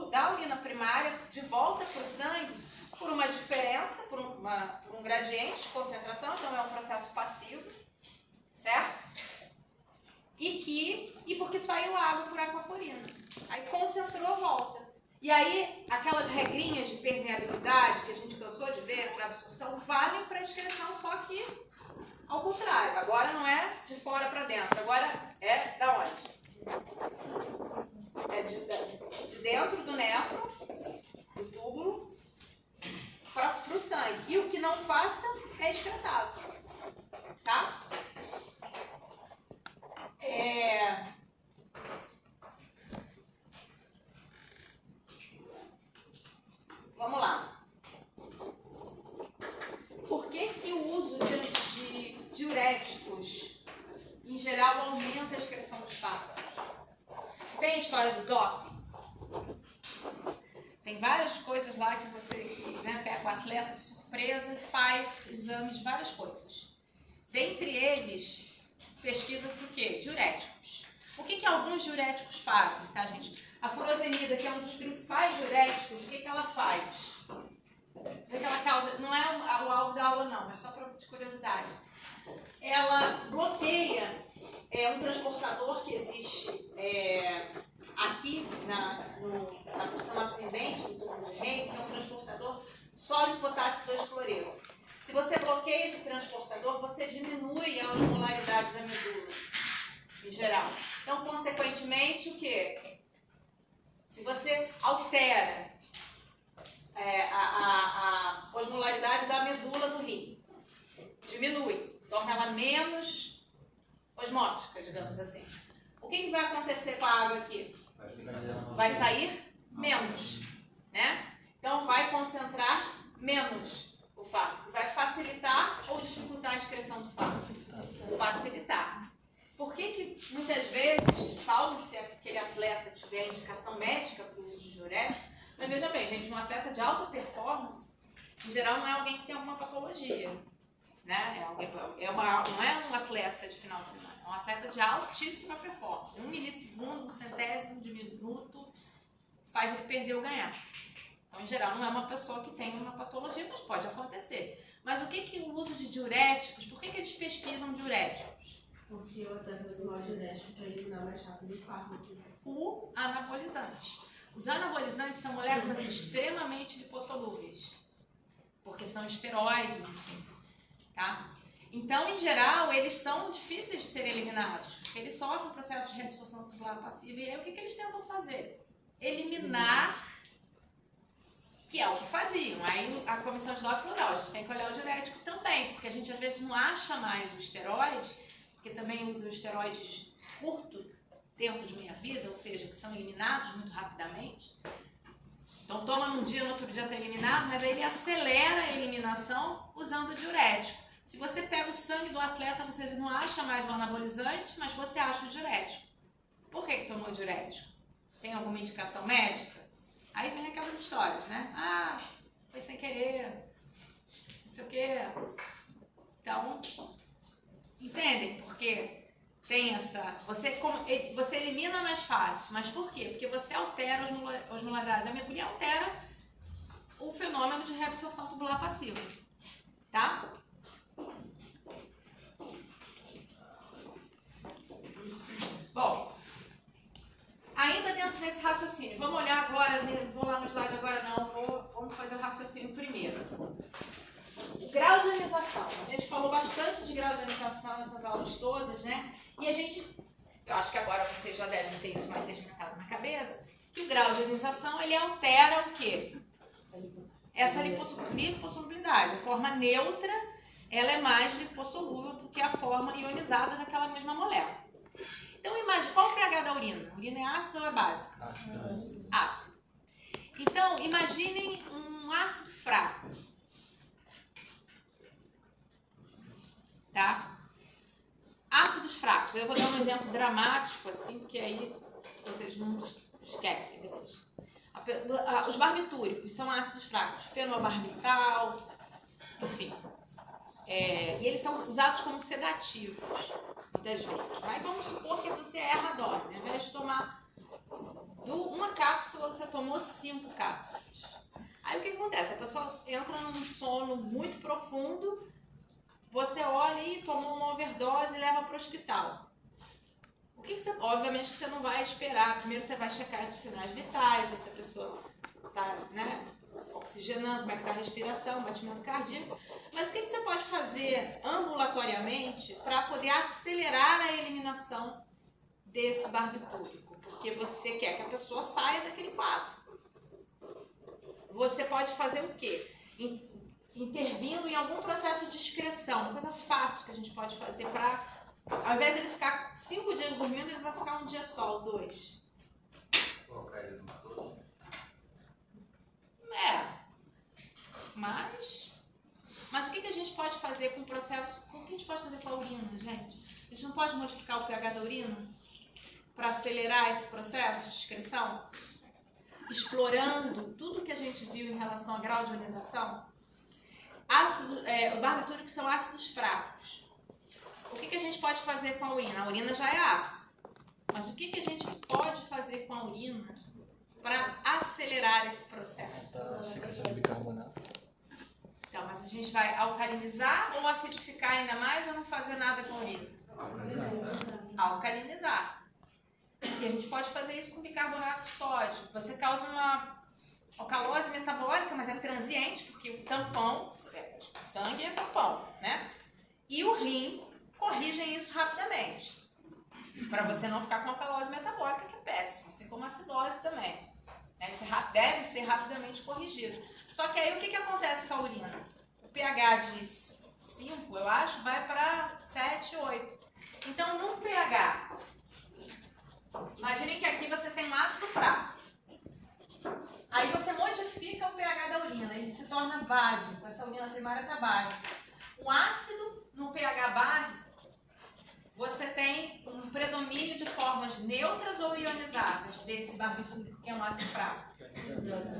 da urina primária de volta para o sangue por uma diferença, por um gradiente de concentração, então é um processo passivo, certo? E porque saiu água por aquaporina. Aí concentrou, volta. E aí, aquelas regrinhas de permeabilidade que a gente cansou de ver para absorção valem para a excreção, só que ao contrário. Agora não é de fora para dentro, agora é da onde? É de dentro do néfron, do túbulo, para o sangue. E o que não passa é excretado. Tá? Vamos lá. Por que o uso de diuréticos, em geral, aumenta a excreção dos fármacos? Tem a história do doping? Tem várias coisas lá que você pega o atleta de surpresa e faz exames de várias coisas. Dentre eles, pesquisa-se o quê? Diuréticos. O que alguns diuréticos fazem, tá, gente? A furosemida, que é um dos principais diuréticos, o que ela faz? O que ela causa? Não é o alvo da aula, não, mas só de curiosidade. Ela bloqueia um transportador que existe aqui na porção ascendente do tubo de Henle, que é um transportador sódio potássio 2-cloreto. Se você bloqueia esse transportador, você diminui a osmolaridade da medula, em geral. Então, consequentemente, o quê? Se você altera a osmolaridade da medula do rim, diminui, torna ela menos osmótica, digamos assim. O que vai acontecer com a água aqui? Vai sair menos, né? Então, vai concentrar menos o fármaco. Vai facilitar ou dificultar a excreção do fármaco? Facilitar. Por que muitas vezes, salvo se aquele atleta tiver indicação médica para o uso de diurético, mas veja bem, gente, um atleta de alta performance, em geral, não é alguém que tem alguma patologia, né? Não é um atleta de final de semana, é um atleta de altíssima performance. 1 milissegundo, 1 centésimo de minuto faz ele perder ou ganhar. Então, em geral, não é uma pessoa que tem uma patologia, mas pode acontecer. Mas o que o uso de diuréticos, por que eles pesquisam diuréticos? Porque eu atraso mais diurético para eliminar mais rápido o fármaco. O anabolizante. Os anabolizantes são moléculas extremamente lipossolúveis, porque são esteroides, enfim, tá? Então, em geral, eles são difíceis de serem eliminados, porque eles sofrem um processo de reabsorção tubular passiva. E aí, o que eles tentam fazer? Eliminar, que é o que faziam. Aí, a comissão de Doppler falou, não, a gente tem que olhar o diurético também, porque a gente, às vezes, não acha mais o esteroide, porque também usa esteroides curto tempo de meia-vida, ou seja, que são eliminados muito rapidamente. Então, toma num dia, no outro dia está eliminado, mas aí ele acelera a eliminação usando o diurético. Se você pega o sangue do atleta, você não acha mais o anabolizante, mas você acha o diurético. Por que tomou diurético? Tem alguma indicação médica? Aí vem aquelas histórias, né? Ah, foi sem querer, não sei o quê. Então, entendem? Porque tem essa... Você elimina mais fácil. Mas por quê? Porque você altera a osmolaridade da medula e altera o fenômeno de reabsorção tubular passiva. Tá? Bom, ainda dentro desse raciocínio, vamos olhar agora, não vou lá no slide agora não, vamos fazer o raciocínio primeiro. O grau de ionização. A gente falou bastante de grau de ionização nessas aulas todas, né? E a gente, eu acho que agora vocês já devem ter isso mais sedimentado na cabeça, que o grau de ionização, ele altera o quê? Essa lipossolubilidade. A forma neutra, ela é mais lipossolúvel do que a forma ionizada daquela mesma molécula. Então, imagine, qual é o pH da urina? A urina é ácida ou é básica? Ácida. Então, imaginem um ácido fraco. Tá? Ácidos fracos. Eu vou dar um exemplo dramático, assim, porque aí vocês não esquecem depois. Os barbitúricos são ácidos fracos. Fenobarbital, enfim. E eles são usados como sedativos, muitas vezes. Aí vamos supor que você erra a dose. Ao invés de tomar uma cápsula, você tomou 5 cápsulas. Aí o que acontece? A pessoa entra num sono muito profundo, você olha e tomou uma overdose e leva para o hospital. Obviamente que você não vai esperar. Primeiro você vai checar os sinais vitais, ver se a pessoa está, né, oxigenando, como é que está a respiração, batimento cardíaco. Mas o que você pode fazer ambulatoriamente para poder acelerar a eliminação desse barbitúrico? Porque você quer que a pessoa saia daquele quadro. Você pode fazer o quê? Intervindo em algum processo de excreção, uma coisa fácil que a gente pode fazer para, ao invés de ele ficar 5 dias dormindo, ele vai ficar um dia só, ou 2. Colocar ele no sono. Mas o que a gente pode fazer com o processo, o que a gente pode fazer com a urina, gente? A gente não pode modificar o pH da urina para acelerar esse processo de excreção? Explorando tudo que a gente viu em relação a grau de ionização? Barbitúricos são ácidos fracos. O que a gente pode fazer com a urina? A urina já é ácida. Mas o que a gente pode fazer com a urina para acelerar esse processo? Aumentar a secreção de bicarbonato. Então, mas a gente vai alcalinizar ou acidificar ainda mais ou não fazer nada com a urina? Alcalinizar. E a gente pode fazer isso com bicarbonato de sódio. Você causa uma alcalose metabólica, mas é transiente, porque o tampão, o sangue é tampão, né? E o rim corrigem isso rapidamente. Para você não ficar com alcalose metabólica, que é péssimo, assim como a acidose também. Deve ser rapidamente corrigido. Só que aí o que acontece com a urina? O pH de 5, eu acho, vai para 7, 8. Então, no pH, imaginem que aqui você tem um ácido fraco. Aí você modifica o pH da urina, ele se torna básico, essa urina primária está básica. O ácido no pH básico, você tem um predomínio de formas neutras ou ionizadas desse barbitúrico, que é um ácido fraco.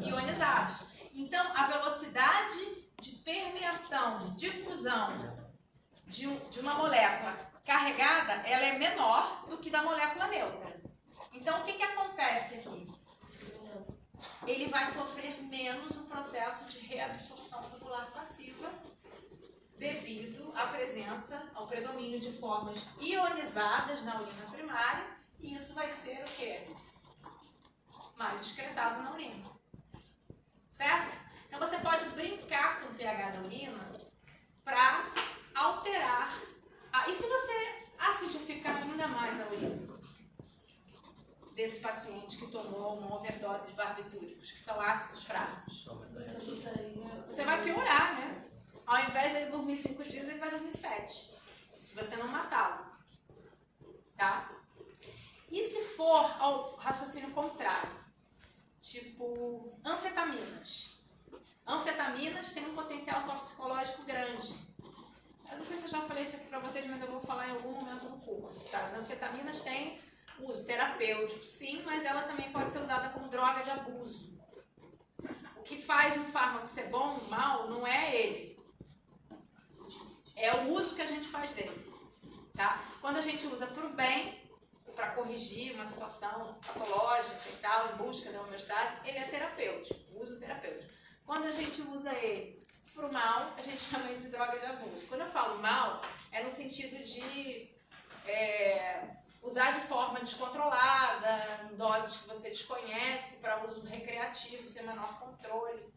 Ionizadas. Então, a velocidade de permeação, de difusão de uma molécula carregada, ela é menor do que da molécula neutra. Então, o que acontece aqui? Ele vai sofrer menos o processo de reabsorção tubular passiva devido à presença, ao predomínio de formas ionizadas na urina primária, e isso vai ser o quê? Mais excretado na urina. Certo? Então você pode brincar com o pH da urina para alterar. E se você acidificar ainda mais a urina desse paciente que tomou uma overdose de barbitúricos, que são ácidos fracos? Você vai piorar, né? Ao invés de ele dormir 5 dias, ele vai dormir 7. Se você não matá-lo. Tá? E se for ao raciocínio contrário? Tipo, anfetaminas. Anfetaminas têm um potencial toxicológico grande. Eu não sei se eu já falei isso aqui pra vocês, mas eu vou falar em algum momento no curso. Tá? As anfetaminas têm uso terapêutico, sim, mas ela também pode ser usada como droga de abuso. O que faz um fármaco ser bom ou mal não é ele. É o uso que a gente faz dele. Tá? Quando a gente usa para o bem, para corrigir uma situação patológica e tal, em busca da homeostase, ele é terapêutico, uso terapêutico. Quando a gente usa ele para o mal, a gente chama ele de droga de abuso. Quando eu falo mal, é no sentido de usar de forma descontrolada, em doses que você desconhece, para uso recreativo, sem menor controle,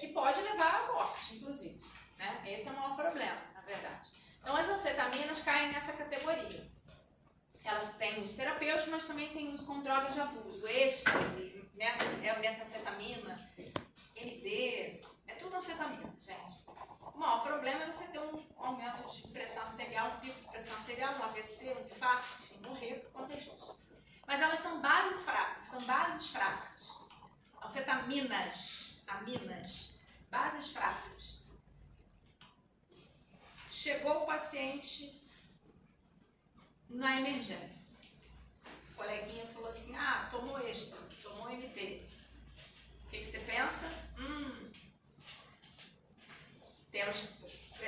que pode levar à morte, inclusive. Né? Esse é o maior problema, na verdade. Então, as anfetaminas caem nessa categoria. Elas têm uso terapêutico, mas também têm uso como droga de abuso. Êxtase, metanfetamina, MD, é tudo anfetamina, gente. O maior problema é você ter um aumento de pressão arterial, um pico de pressão arterial, um AVC, um infarto, enfim, morrer por conta disso. Mas elas são bases fracas. Anfetaminas, aminas, bases fracas. Chegou o paciente na emergência. O coleguinha falou assim, tomou êxtase, tomou MT. O que você pensa?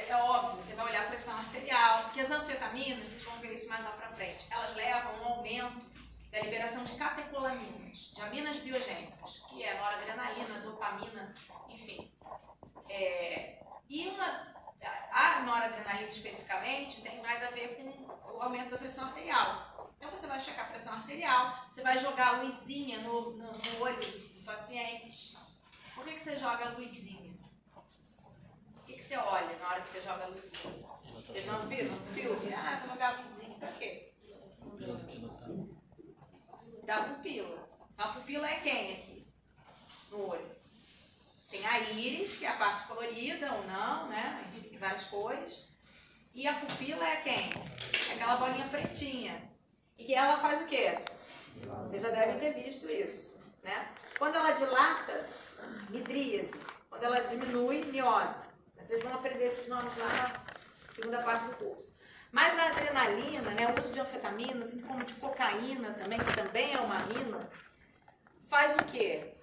É óbvio, você vai olhar a pressão arterial, porque as anfetaminas, vocês vão ver isso mais lá pra frente, elas levam a um aumento da liberação de catecolaminas, de aminas biogênicas, que é noradrenalina, dopamina, enfim. A noradrenalina especificamente tem mais a ver com o aumento da pressão arterial. Então você vai checar a pressão arterial, você vai jogar a luzinha no olho do paciente. Por que você joga a luzinha? O que você olha na hora que você joga a luzinha? Vocês não viram no filme? Vou jogar a luzinha. Pra quê? Da pupila. A pupila é quem aqui? No olho. Tem a íris, que é a parte colorida ou não, né? Em várias cores. E a pupila é quem? É aquela bolinha pretinha. E que ela faz o quê? Vocês já devem ter visto isso, né? Quando ela dilata, midríase. Quando ela diminui, miose. Vocês vão aprender esses nomes lá na segunda parte do curso. Mas a adrenalina, né, o uso de anfetaminas, assim como de cocaína também, que também é uma amina, faz o quê?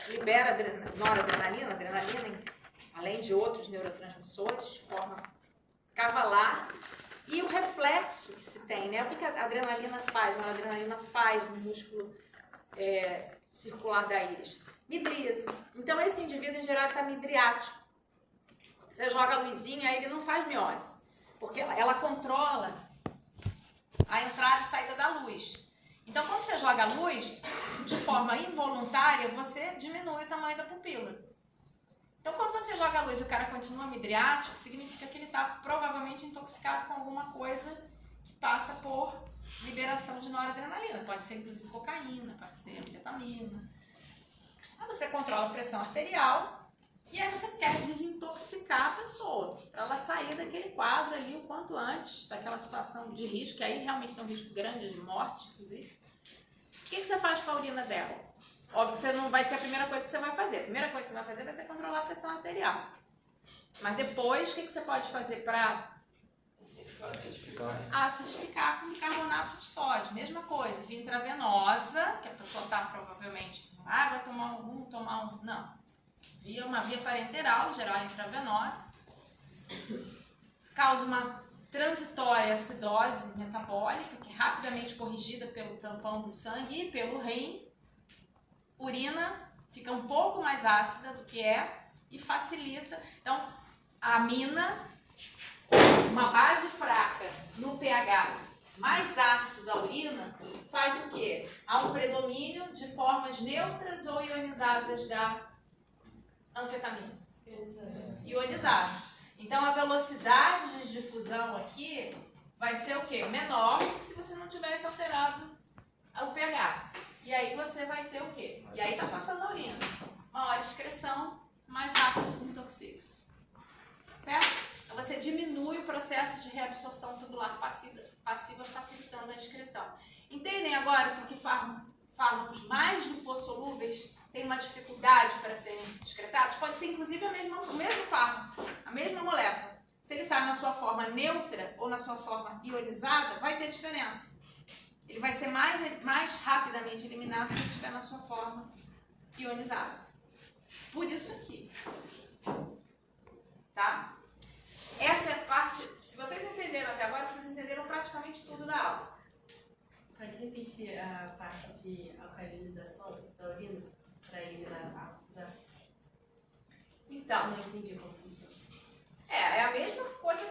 Libera noradrenalina, adrenalina, além de outros neurotransmissores, de forma ficava lá. E o reflexo que se tem, né? O que a adrenalina faz? A noradrenalina faz no músculo circular da íris? Midríase. Então, esse indivíduo, em geral, está midriático. Você joga a luzinha, aí ele não faz miose. Porque ela controla a entrada e saída da luz. Então, quando você joga a luz, de forma involuntária, você diminui o tamanho da pupila. Então, quando você joga a luz e o cara continua midriático, significa que ele está provavelmente intoxicado com alguma coisa que passa por liberação de noradrenalina. Pode ser, inclusive, cocaína, pode ser anfetamina. Aí você controla a pressão arterial e aí você quer desintoxicar a pessoa, para ela sair daquele quadro ali o quanto antes, daquela situação de risco, que aí realmente tem um risco grande de morte, inclusive. O que você faz com a urina dela? Óbvio que você não vai ser a primeira coisa que você vai fazer. A primeira coisa que você vai fazer vai ser controlar a pressão arterial. Mas depois, o que você pode fazer para acidificar com bicarbonato de sódio? Mesma coisa, via intravenosa, que a pessoa está provavelmente, vai tomar um. Não. Uma via parenteral, em geral intravenosa, causa uma transitória acidose metabólica, que é rapidamente corrigida pelo tampão do sangue e pelo rim. Urina fica um pouco mais ácida do que e facilita. Então, a amina, uma base fraca no pH mais ácido da urina, faz o quê? Há um predomínio de formas neutras ou ionizadas da anfetamina. Ionizada. Então, a velocidade de difusão aqui vai ser o quê? Menor do que se você não tivesse alterado o pH. E aí você vai ter o quê? E aí tá passando a urina. Maior excreção, mais rápido se intoxica. Certo? Então você diminui o processo de reabsorção tubular passiva facilitando a excreção. Entendem agora porque fármacos mais lipossolúveis têm uma dificuldade para serem excretados? Pode ser inclusive o mesmo fármaco, a mesma molécula. Se ele está na sua forma neutra ou na sua forma ionizada, vai ter diferença. Ele vai ser mais rapidamente eliminado se ele estiver na sua forma ionizada. Por isso aqui. Tá? Essa é a parte... Se vocês entenderam até agora, vocês entenderam praticamente tudo da aula. Pode repetir a parte de alcalinização da urina para eliminar a ácido? Então, não entendi como funciona. É a mesma coisa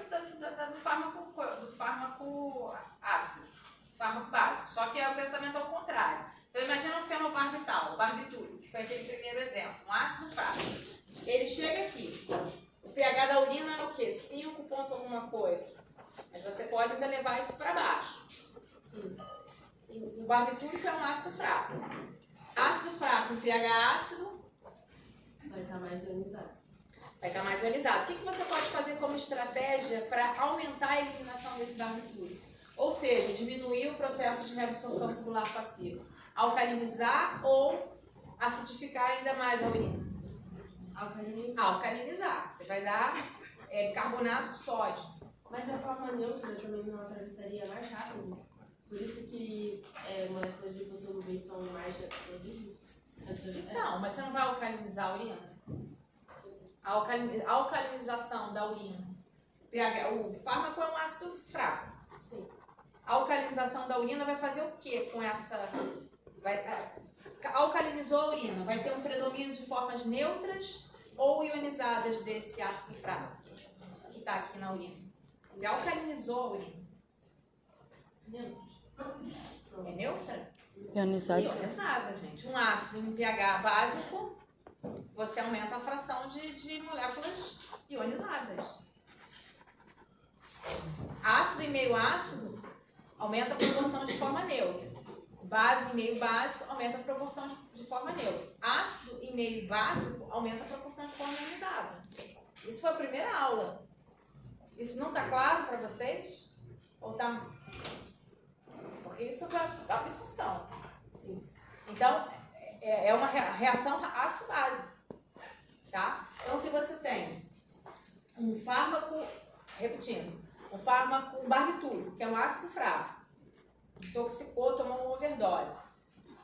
do fármaco ácido. Fármaco básico, só que é o pensamento ao contrário. Então imagina um fenobarbital, o barbitúrico, que foi aquele primeiro exemplo, um ácido fraco. Ele chega aqui, o pH da urina é o quê? 5 ponto alguma coisa. Mas você pode ainda levar isso para baixo. O barbitúrico é um ácido fraco. Ácido fraco, um pH ácido, vai estar mais ionizado. Vai estar mais ionizado. O que você pode fazer como estratégia para aumentar a eliminação desse barbitúrico? Ou seja, diminuir o processo de reabsorção celular passiva. Alcalinizar ou acidificar ainda mais a urina? Alcalinizar. Você vai dar bicarbonato de sódio. Mas a forma neutra também não atravessaria mais rápido. Por isso que moléculas lipossolúveis são mais absorvíveis. Não, mas você não vai alcalinizar a urina? A alcalinização da urina. O fármaco é um ácido fraco. Sim. A alcalinização da urina vai fazer o que com essa... Alcalinizou a urina, vai ter um predomínio de formas neutras ou ionizadas desse ácido fraco que está aqui na urina. Você alcalinizou a urina. É neutra? Ionizado. Ionizada, gente. Um ácido em pH básico, você aumenta a fração de moléculas ionizadas. Ácido e meio ácido aumenta a proporção de forma neutra. Base e meio básico aumenta a proporção de forma neutra. Ácido e meio básico aumenta a proporção de forma ionizada. Isso foi a primeira aula. Isso não está claro para vocês? Ou tá... Porque isso foi a absorção. Sim. Então, é uma reação ácido-base. Tá? Então, se você tem um fármaco, repetindo, um barbitúrico, que é um ácido fraco, intoxicou, tomou uma overdose,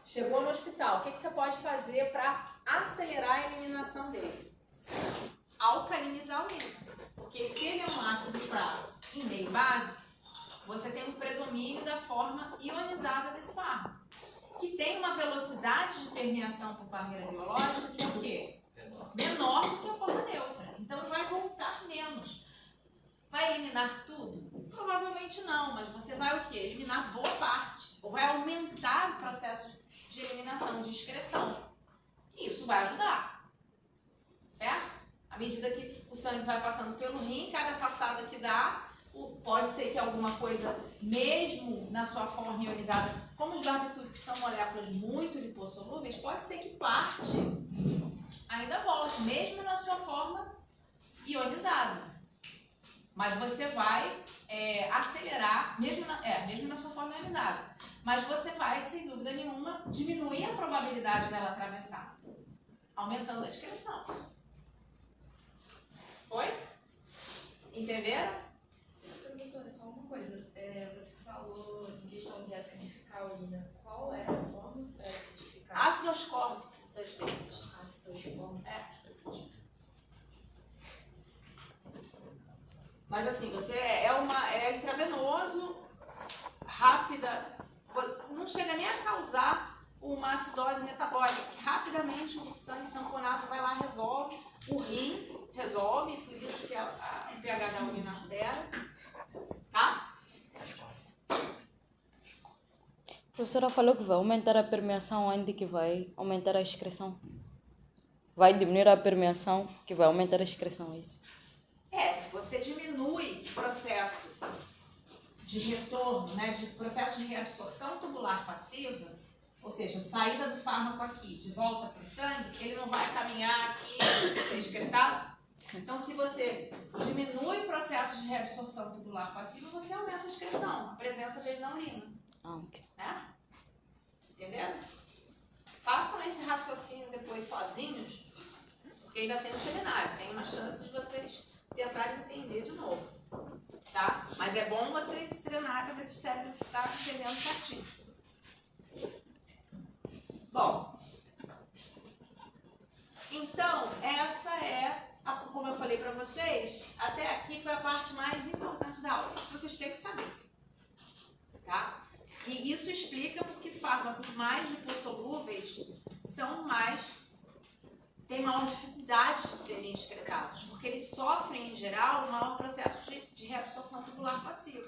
chegou no hospital, o que você pode fazer para acelerar a eliminação dele? alcalinizar a urina. Porque se ele é um ácido fraco em meio básico, você tem um predomínio da forma ionizada desse fármaco, que tem uma velocidade de permeação por barreira biológica que é o quê? Menor do que a forma neutra. Então vai voltar menos. Vai eliminar tudo? Provavelmente não, mas você vai o quê? Eliminar boa parte. Ou vai aumentar o processo de eliminação, de excreção. E isso vai ajudar. Certo? À medida que o sangue vai passando pelo rim, cada passada que dá, pode ser que alguma coisa, mesmo na sua forma ionizada, como os barbitúricos são moléculas muito lipossolúveis, pode ser que parte ainda volte, mesmo na sua forma ionizada. Mas você vai acelerar, mesmo na sua forma ionizada. Mas você vai, sem dúvida nenhuma, diminuir a probabilidade dela atravessar, aumentando a excreção. Foi? Entenderam? Professora, só uma coisa. Você falou em questão de acidificar a urina. Qual é a forma para acidificar? Ácido ascórbico, das vezes. Ácido ascórbico. Mas assim, você é intravenoso, rápida, não chega nem a causar uma acidose metabólica, que rapidamente o sangue tamponado vai lá, resolve, o rim resolve, por isso que o pH da urina altera, tá? A professora falou que vai aumentar a permeação, onde que vai aumentar a excreção? Vai diminuir a permeação, que vai aumentar a excreção, é isso? Se você diminui o processo de retorno, né, de processo de reabsorção tubular passiva, ou seja, saída do fármaco aqui, de volta para o sangue, ele não vai caminhar aqui e ser excretado. Sim. Então, se você diminui o processo de reabsorção tubular passiva, você aumenta a excreção, a presença dele na urina. Ok. Né? Entenderam? Façam esse raciocínio depois sozinhos, porque ainda tem o seminário, tem uma chance de vocês tentarem entender de novo, tá? Mas é bom vocês treinarem para ver se o cérebro está entendendo certinho. Bom, então essa como eu falei para vocês, até aqui foi a parte mais importante da aula. Isso vocês têm que saber, tá? E isso explica porque fármacos mais lipossolúveis têm maior dificuldade de serem excretados, porque eles sofrem, em geral, um maior processo de reabsorção tubular passiva,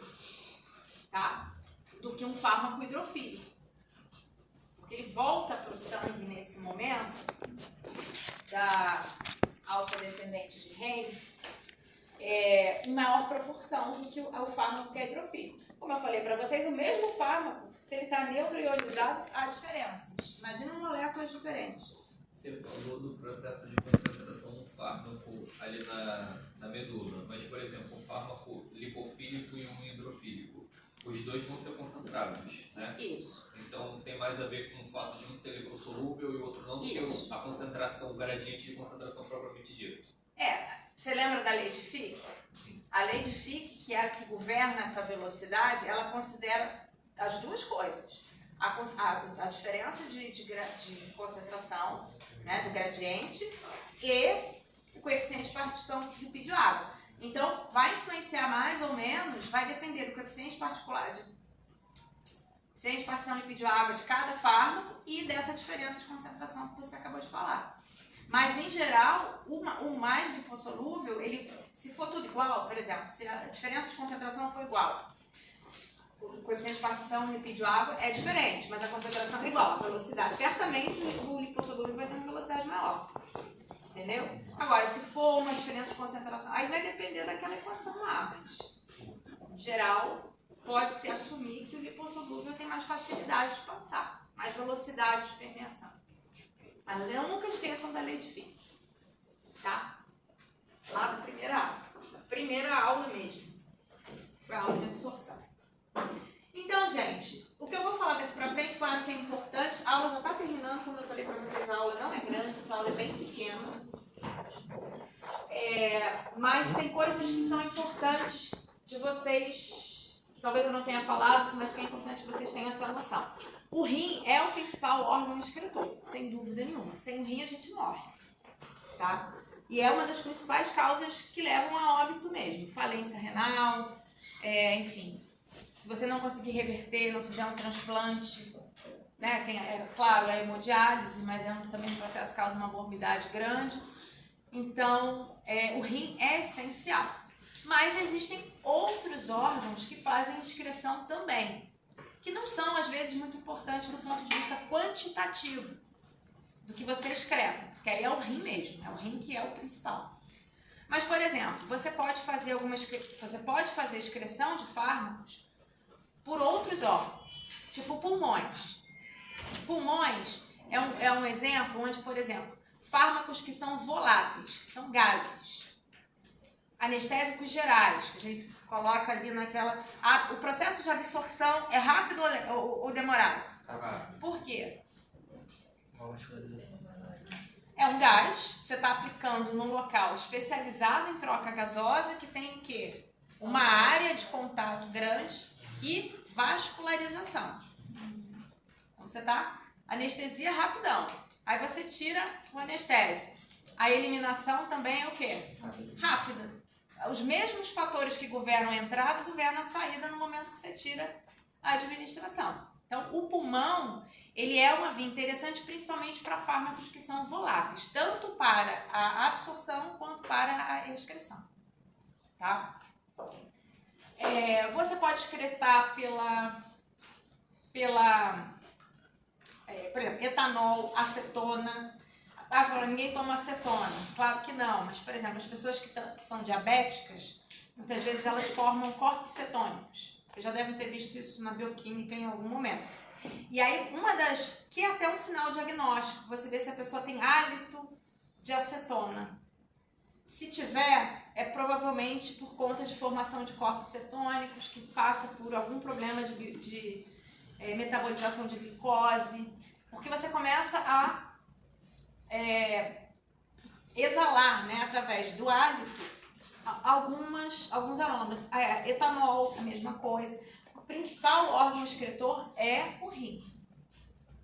tá? Do que um fármaco hidrofílico. Porque ele volta para o sangue nesse momento da alça descendente de Henle em maior proporção do que o fármaco que é hidrofílico. Como eu falei para vocês, o mesmo fármaco, se ele está neutro e ionizado, há diferenças. Imagina moléculas diferentes. Você falou do processo de concentração do fármaco ali na medula, mas, por exemplo, um fármaco lipofílico e um hidrofílico, os dois vão ser concentrados, né? Isso. Então tem mais a ver com o fato de um ser lipossolúvel e o outro não, do que a concentração, o gradiente de concentração propriamente dito. Você lembra da lei de Fick? A lei de Fick, que é a que governa essa velocidade, ela considera as duas coisas. A diferença de concentração, né, do gradiente e o coeficiente de partição lipídio água. Então, vai influenciar mais ou menos, vai depender do coeficiente particular coeficiente de partição lipídio água de cada fármaco e dessa diferença de concentração que você acabou de falar. Mas, em geral, o mais lipossolúvel, se for tudo igual, por exemplo, se a diferença de concentração for igual, o coeficiente de partição lipídio água é diferente, mas a concentração é igual, a velocidade. Certamente o lipossolúvel vai ter uma velocidade maior. Entendeu? Agora, se for uma diferença de concentração, aí vai depender daquela equação lá, mas em geral pode-se assumir que o lipossolúvel tem mais facilidade de passar, mais velocidade de permeação. Mas nunca esqueçam da lei de Fick, tá? Lá da primeira aula mesmo, foi a aula de absorção. Então, gente, o que eu vou falar daqui pra frente, claro que é importante, a aula já tá terminando, como eu falei pra vocês, a aula não é grande, essa aula é bem pequena. Mas tem coisas que são importantes de vocês, que talvez eu não tenha falado, mas que é importante que vocês tenham essa noção. O rim é o principal órgão excretor, sem dúvida nenhuma. Sem o rim a gente morre, tá? E é uma das principais causas que levam a óbito mesmo. Falência renal, enfim. Se você não conseguir reverter, não fizer um transplante, né? Tem, claro, a hemodiálise, mas também um processo que causa uma morbidade grande. Então, o rim é essencial. Mas existem outros órgãos que fazem excreção também, que não são, às vezes, muito importantes do ponto de vista quantitativo do que você excreta, porque aí é o rim mesmo, é o rim que é o principal. Mas, por exemplo, você pode fazer excreção de fármacos por outros órgãos, tipo pulmões. Pulmões é um exemplo onde, por exemplo, fármacos que são voláteis, que são gases, anestésicos gerais, que a gente coloca ali naquela... o processo de absorção é rápido ou demorado? Por quê? Uma vascularização. É um gás que você está aplicando num local especializado em troca gasosa que tem o quê? Uma área de contato grande e vascularização. Então você tá anestesia rapidão. Aí você tira o anestésico. A eliminação também é o quê? Rápida. Os mesmos fatores que governam a entrada governam a saída no momento que você tira a administração. Então, o pulmão, ele é uma via interessante principalmente para fármacos que são voláteis, tanto para a absorção quanto para a excreção. Tá? Você pode excretar por exemplo, etanol, acetona. Ninguém toma acetona. Claro que não, mas, por exemplo, as pessoas que são diabéticas, muitas vezes elas formam corpos cetônicos. Vocês já devem ter visto isso na bioquímica em algum momento. E aí, que é até um sinal diagnóstico, você vê se a pessoa tem hálito de acetona. Se tiver, é provavelmente por conta de formação de corpos cetônicos, que passa por algum problema de metabolização de glicose, porque você começa a exalar, né, através do hálito, alguns aromas. Etanol, a mesma coisa. O principal órgão excretor é o rim.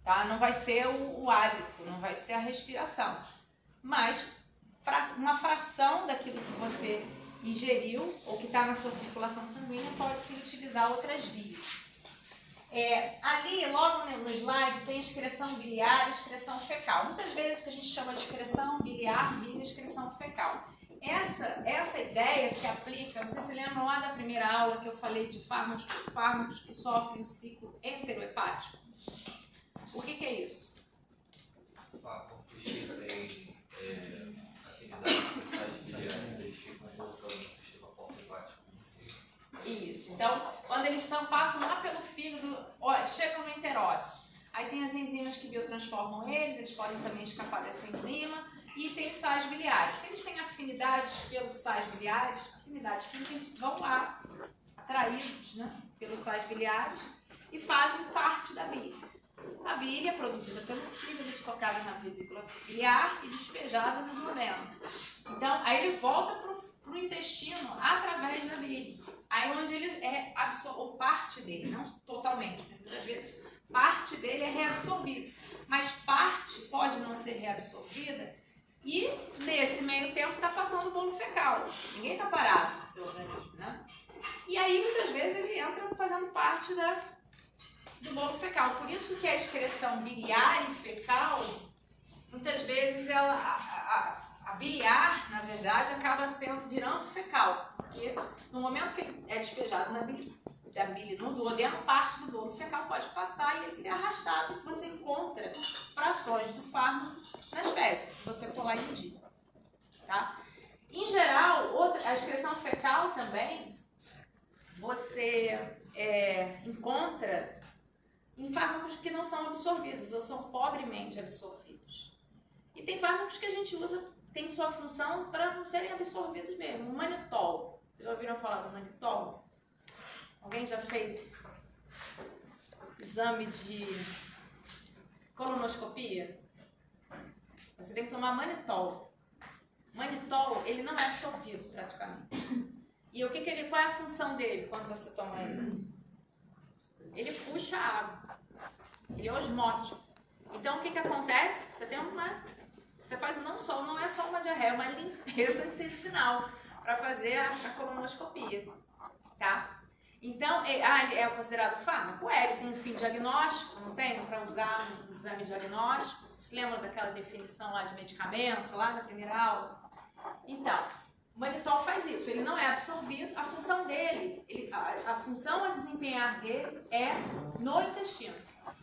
Tá? Não vai ser o hálito, não vai ser a respiração. Mas uma fração daquilo que você ingeriu ou que está na sua circulação sanguínea pode-se utilizar outras vias. Ali, logo no slide, tem excreção biliar e excreção fecal. Muitas vezes o que a gente chama de excreção biliar vira excreção fecal. Essa ideia se aplica, vocês se lembram lá da primeira aula que eu falei de fármacos que sofrem um ciclo enterohepático? O que é isso? Fármacos que têm afinidade com sais biliares, eles ficam voltando no sistema hepático em si. Isso. Então, quando eles passam lá pelo fígado, chegam no enterócito. Aí tem as enzimas que biotransformam eles podem também escapar dessa enzima. E tem os sais biliares. Se eles têm afinidade pelos sais biliares, afinidade química, eles vão lá, atraídos, né, pelos sais biliares, e fazem parte da bile. A bile é produzida pelo fígado, estocada na vesícula biliar e despejada no duodeno. Então, aí ele volta para o intestino através da bile. Aí onde ele ou parte dele, não totalmente, né? Muitas vezes parte dele é reabsorvida, mas parte pode não ser reabsorvida. E nesse meio tempo está passando o bolo fecal. Ninguém está parado no seu organismo, né? E aí muitas vezes ele entra fazendo parte do bolo fecal. Por isso que a excreção biliar e fecal, muitas vezes a biliar, na verdade, acaba virando fecal. Porque no momento que ele é despejado da bile no duodeno, parte do bolo fecal pode passar e ele ser arrastado. E você encontra frações do fármaco nas fezes, se você for lá e medir. Tá? Em geral, a excreção fecal também você encontra em fármacos que não são absorvidos ou são pobremente absorvidos. E tem fármacos que a gente usa, tem sua função para não serem absorvidos mesmo. O manitol. Vocês já ouviram falar do manitol? Alguém já fez exame de colonoscopia? Você tem que tomar manitol. Manitol, ele não é absorvido praticamente. E qual é a função dele quando você toma ele? Ele puxa a água. Ele é osmótico. Então, o que acontece? Você tem Você faz não é só uma diarreia, é uma limpeza intestinal para fazer a colonoscopia, tá? Então, ele é considerado fármaco? Ele tem um fim diagnóstico, não tem? Para usar um exame diagnóstico. Vocês se lembram daquela definição lá de medicamento, lá na primeira aula? Então, o manitol faz isso, ele não é absorvido, a função dele, a função a desempenhar dele é no intestino.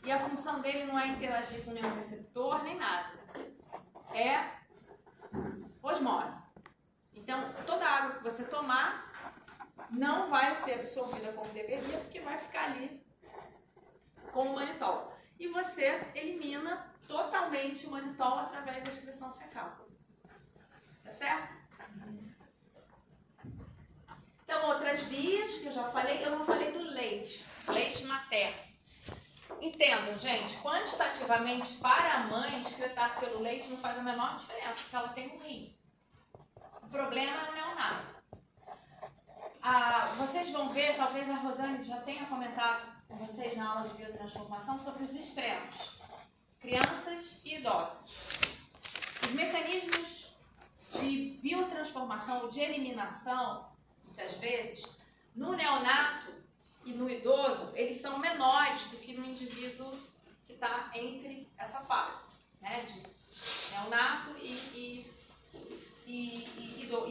E a função dele não é interagir com nenhum receptor, nem nada. É osmose. Então, toda a água que você tomar não vai ser absorvida como deveria, porque vai ficar ali com o manitol. E você elimina totalmente o manitol através da excreção fecal. Tá certo? Então, outras vias que eu já falei, eu não falei do leite materno. Entendam, gente, quantitativamente para a mãe, excretar pelo leite não faz a menor diferença, porque ela tem um rim. O problema é o neonato. Vocês vão ver, talvez a Rosane já tenha comentado com vocês na aula de biotransformação sobre os extremos, crianças e idosos. Os mecanismos de biotransformação ou de eliminação, muitas vezes, no neonato e no idoso, eles são menores do que no indivíduo que está entre essa fase, né, de neonato e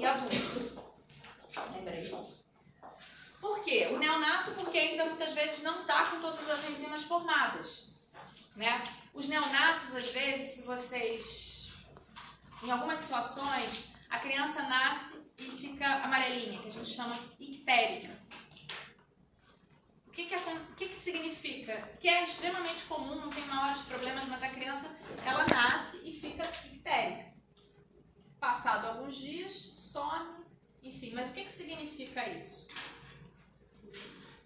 adulto. Lembrei. Por quê? O neonato, porque ainda muitas vezes não está com todas as enzimas formadas, né? Os neonatos, às vezes, se vocês... Em algumas situações, a criança nasce e fica amarelinha, que a gente chama ictérica. O que significa? Que é extremamente comum, não tem maiores problemas, mas a criança, ela nasce e fica ictérica. Passado alguns dias, some, enfim. Mas o que significa isso?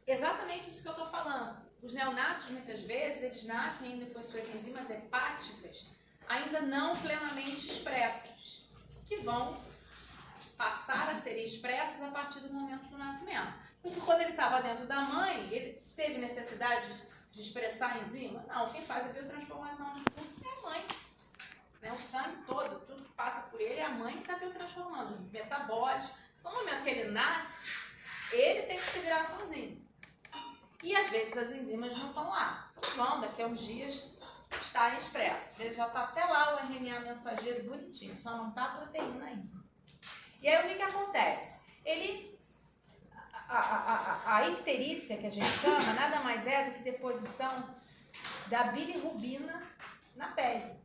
Exatamente isso que eu estou falando. Os neonatos, muitas vezes, eles nascem ainda com as suas enzimas hepáticas ainda não plenamente expressas, que vão passar a serem expressas a partir do momento do nascimento. Porque quando ele estava dentro da mãe, ele teve necessidade de expressar a enzima? Não, quem faz a biotransformação de impulso é a mãe. Né? O sangue todo, tudo que passa por ele, é a mãe que está biotransformando. Os metabólicos. Só no momento que ele nasce, ele tem que se virar sozinho. E às vezes as enzimas não estão lá. Vão, daqui a uns dias, estarem expressas. Às vezes já está até lá o RNA mensageiro bonitinho, só não está a proteína ainda. E aí o que acontece? A icterícia, que a gente chama, nada mais é do que deposição da bilirrubina na pele,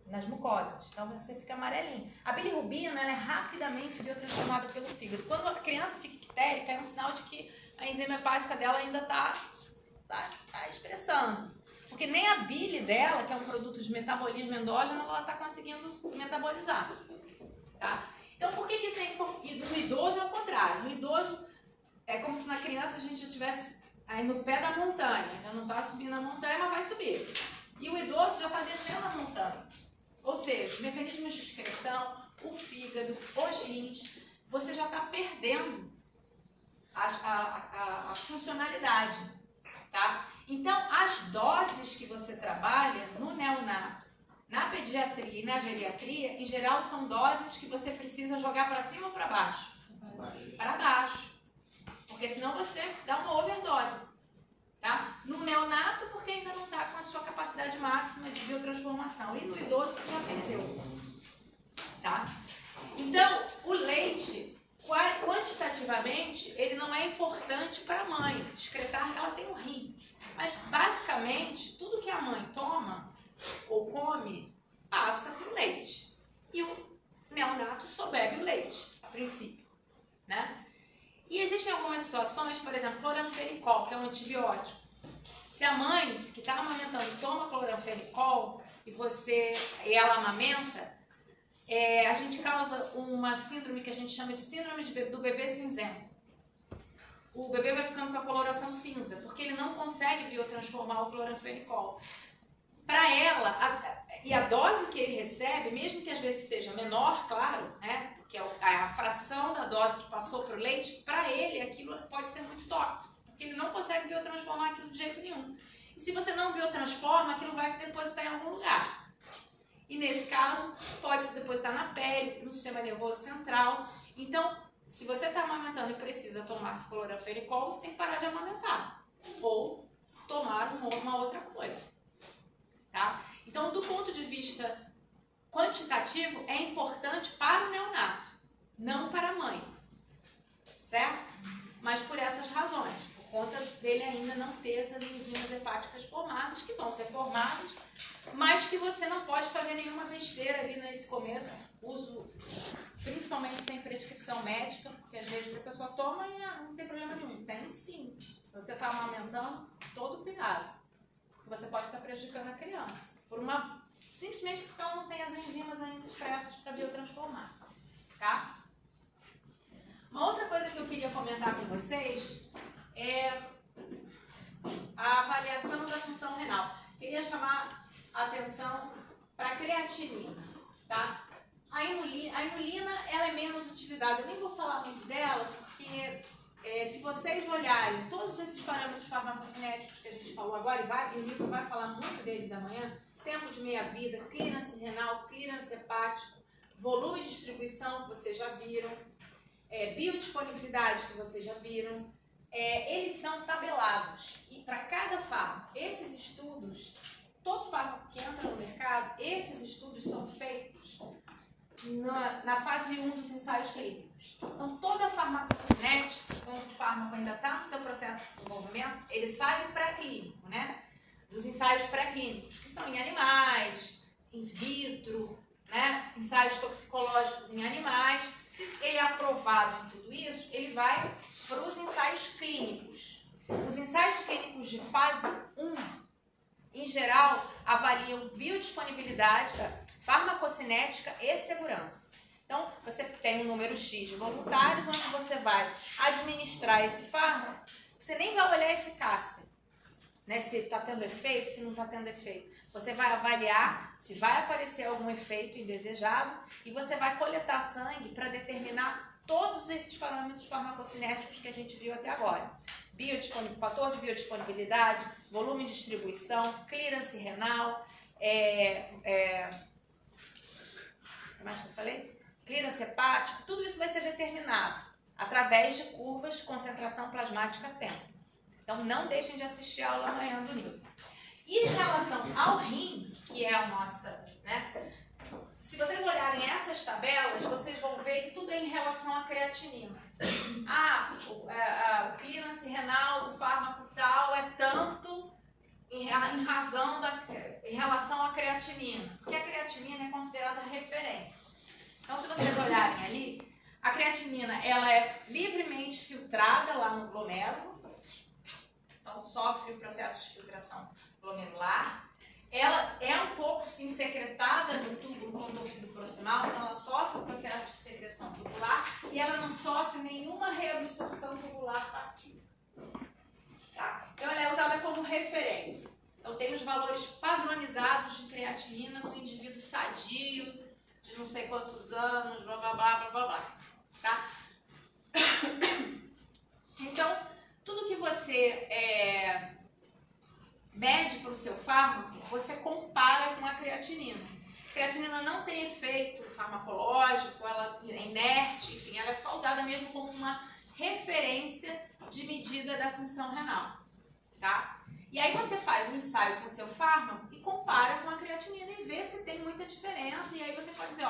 nas mucosas. Então você fica amarelinho. A bilirrubina, ela é rapidamente biotransformada pelo fígado. Quando a criança fica ictérica, é um sinal de que a enzima hepática dela ainda está expressando. Porque nem a bile dela, que é um produto de metabolismo endógeno, ela está conseguindo metabolizar. Tá? Então, por que isso é importante? No idoso é o contrário. No idoso, é como se na criança a gente já estivesse aí no pé da montanha. Ainda não está subindo a montanha, mas vai subir. E o idoso já está descendo a montanha. Ou seja, os mecanismos de excreção, o fígado, os rins, você já está perdendo a funcionalidade, tá? Então, as doses que você trabalha no neonato, na pediatria e na geriatria, em geral, são doses que você precisa jogar para cima ou para baixo? Para baixo. Porque senão você dá uma overdose, tá? No neonato, porque ainda não está com a sua capacidade máxima de biotransformação. E no idoso, porque já perdeu, tá? Então, o leite... Quantitativamente, ele não é importante para a mãe. Excretar, ela tem um rim. Mas, basicamente, tudo que a mãe toma ou come, passa para o leite. E o neonato só bebe o leite, a princípio. Né? E existem algumas situações, por exemplo, cloranfenicol, que é um antibiótico. Se a mãe que está amamentando toma cloranfenicol e ela amamenta, a gente causa uma síndrome que a gente chama de síndrome do bebê cinzento. O bebê vai ficando com a coloração cinza, porque ele não consegue biotransformar o cloranfenicol. Para ela, e a dose que ele recebe, mesmo que às vezes seja menor, claro, né, porque a fração da dose que passou para o leite, para ele aquilo pode ser muito tóxico, porque ele não consegue biotransformar aquilo de jeito nenhum. E se você não biotransforma, aquilo vai se depositar em algum lugar. E nesse caso, pode se depositar na pele, no sistema nervoso central. Então, se você está amamentando e precisa tomar cloranfenicol, você tem que parar de amamentar. Ou tomar uma outra coisa. Tá? Então, do ponto de vista quantitativo, é importante para o neonato, não para a mãe. Certo? Mas por essas razões, por conta dele ainda não ter essas enzimas hepáticas formadas, que vão ser formadas, mas que você não pode fazer nenhuma besteira ali nesse começo, uso principalmente sem prescrição médica, porque às vezes a pessoa toma e não tem problema nenhum. Tem sim. Se você está amamentando, todo cuidado, porque você pode estar prejudicando a criança, simplesmente porque ela não tem as enzimas ainda expressas para biotransformar. Tá? Uma outra coisa que eu queria comentar com vocês é a avaliação da função renal. Queria chamar a atenção para a creatinina, tá? A inulina, ela é menos utilizada. Eu nem vou falar muito dela, porque se vocês olharem todos esses parâmetros farmacocinéticos que a gente falou agora, e o Nilton vai falar muito deles amanhã, tempo de meia-vida, clearance renal, clearance hepático, volume de distribuição, que vocês já viram, biodisponibilidade, que vocês já viram, eles são tabelados. E para cada fármaco, esses estudos, todo fármaco que entra no mercado, esses estudos são feitos na fase 1 dos ensaios clínicos. Então, toda farmacocinética, quando o fármaco ainda está no seu processo de desenvolvimento, ele sai do pré-clínico, né? Dos ensaios pré-clínicos, que são em animais, in vitro, né? Ensaios toxicológicos em animais. Se ele é aprovado em tudo isso, ele vai para os ensaios clínicos. Os ensaios clínicos de fase 1, em geral, avaliam biodisponibilidade, farmacocinética e segurança. Então, você tem um número X de voluntários, onde você vai administrar esse fármaco, você nem vai olhar a eficácia, né? Se está tendo efeito, se não está tendo efeito. Você vai avaliar se vai aparecer algum efeito indesejado e você vai coletar sangue para determinar todos esses parâmetros farmacocinéticos que a gente viu até agora. Fator de biodisponibilidade, volume de distribuição, clearance renal, o que mais que eu falei? Clearance hepático, tudo isso vai ser determinado através de curvas de concentração plasmática tempo. Então, não deixem de assistir a aula amanhã do Nilton. E em relação ao rim, que é a nossa, né? Se vocês olharem essas tabelas, vocês vão ver que tudo é em relação à creatinina. O clearance renal do fármaco tal é tanto em relação à creatinina, porque a creatinina é considerada referência. Então, se vocês olharem ali, a creatinina ela é livremente filtrada lá no glomérulo, então sofre o processo de filtração glomerular. Ela é um pouco sim secretada no túbulo contorcido proximal, então ela sofre o processo de secreção tubular e ela não sofre nenhuma reabsorção tubular passiva. Tá? Então ela é usada como referência. Então tem os valores padronizados de creatinina no indivíduo sadio, de não sei quantos anos, blá blá blá blá blá blá. Tá? Então, tudo que você mede para o seu fármaco, você compara com a creatinina. A creatinina não tem efeito farmacológico, ela é inerte, enfim, ela é só usada mesmo como uma referência de medida da função renal, tá? E aí você faz um ensaio com o seu fármaco e compara com a creatinina e vê se tem muita diferença, e aí você pode dizer,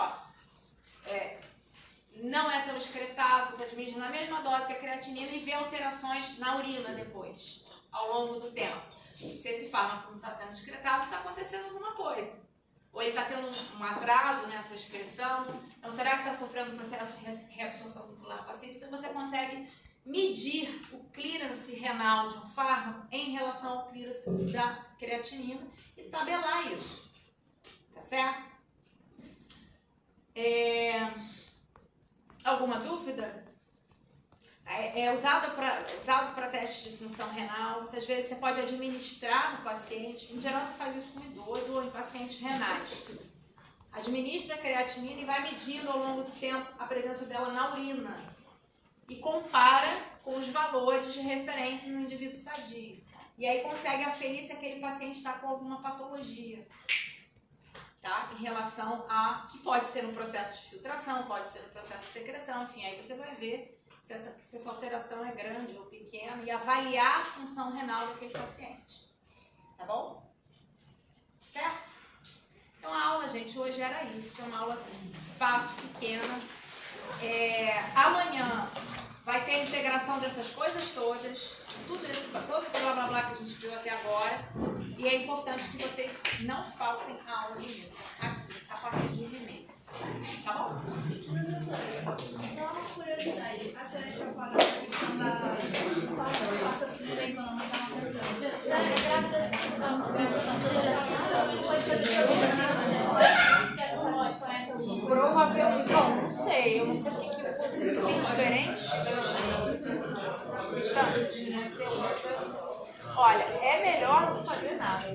não é tão excretado, você administra na mesma dose que a creatinina e vê alterações na urina depois, ao longo do tempo. Se esse fármaco não está sendo excretado, está acontecendo alguma coisa. Ou ele está tendo um atraso nessa excreção. Então, será que está sofrendo um processo de reabsorção tubular passiva? Então, você consegue medir o clearance renal de um fármaco em relação ao clearance da creatinina e tabelar isso. Tá certo? Alguma dúvida? É usado para testes de função renal. Muitas vezes você pode administrar no paciente. Em geral, você faz isso com idoso ou em pacientes renais. Administra a creatinina e vai medindo ao longo do tempo a presença dela na urina. E compara com os valores de referência no indivíduo sadio. E aí consegue aferir se aquele paciente está com alguma patologia. Tá? tá? Em relação a que pode ser um processo de filtração, pode ser um processo de secreção, enfim, aí você vai ver se essa alteração é grande ou pequena e avaliar a função renal daquele paciente, tá bom? Certo? Então a aula, gente, hoje era isso, é uma aula fácil, pequena. Amanhã vai ter a integração dessas coisas todas, tudo isso, todo esse blá blá blá que a gente viu até agora. E é importante que vocês não faltem a aula de Newton aqui, a partir de 1h30. Tá bom? Então, uma curiosidade. A senhora tinha falado da questão da passa por bem quando ela está grávida, Provavelmente, bom, não sei, eu não sei o que vocês têm diferente. Olha, é melhor não fazer nada.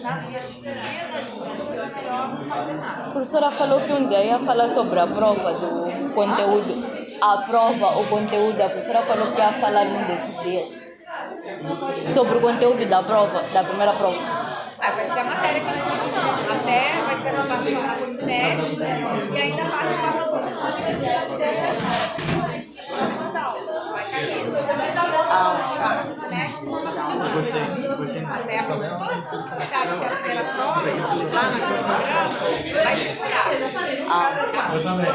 Na vida das coisas, é melhor não fazer nada. A professora falou que um dia ia falar sobre a prova do conteúdo. A prova, o conteúdo, a professora falou que ia falar num desses dias. Sobre o conteúdo da prova, da primeira prova. Vai ser a matéria que a gente está chamando. Até vai ser a parte da farmacocinética e ainda a parte da farmacocinética. Vai cair. Farmacocinética e Gostei. até tudo que pegar na primeira prova, lá na cronograma, vai ser curado. Eu também.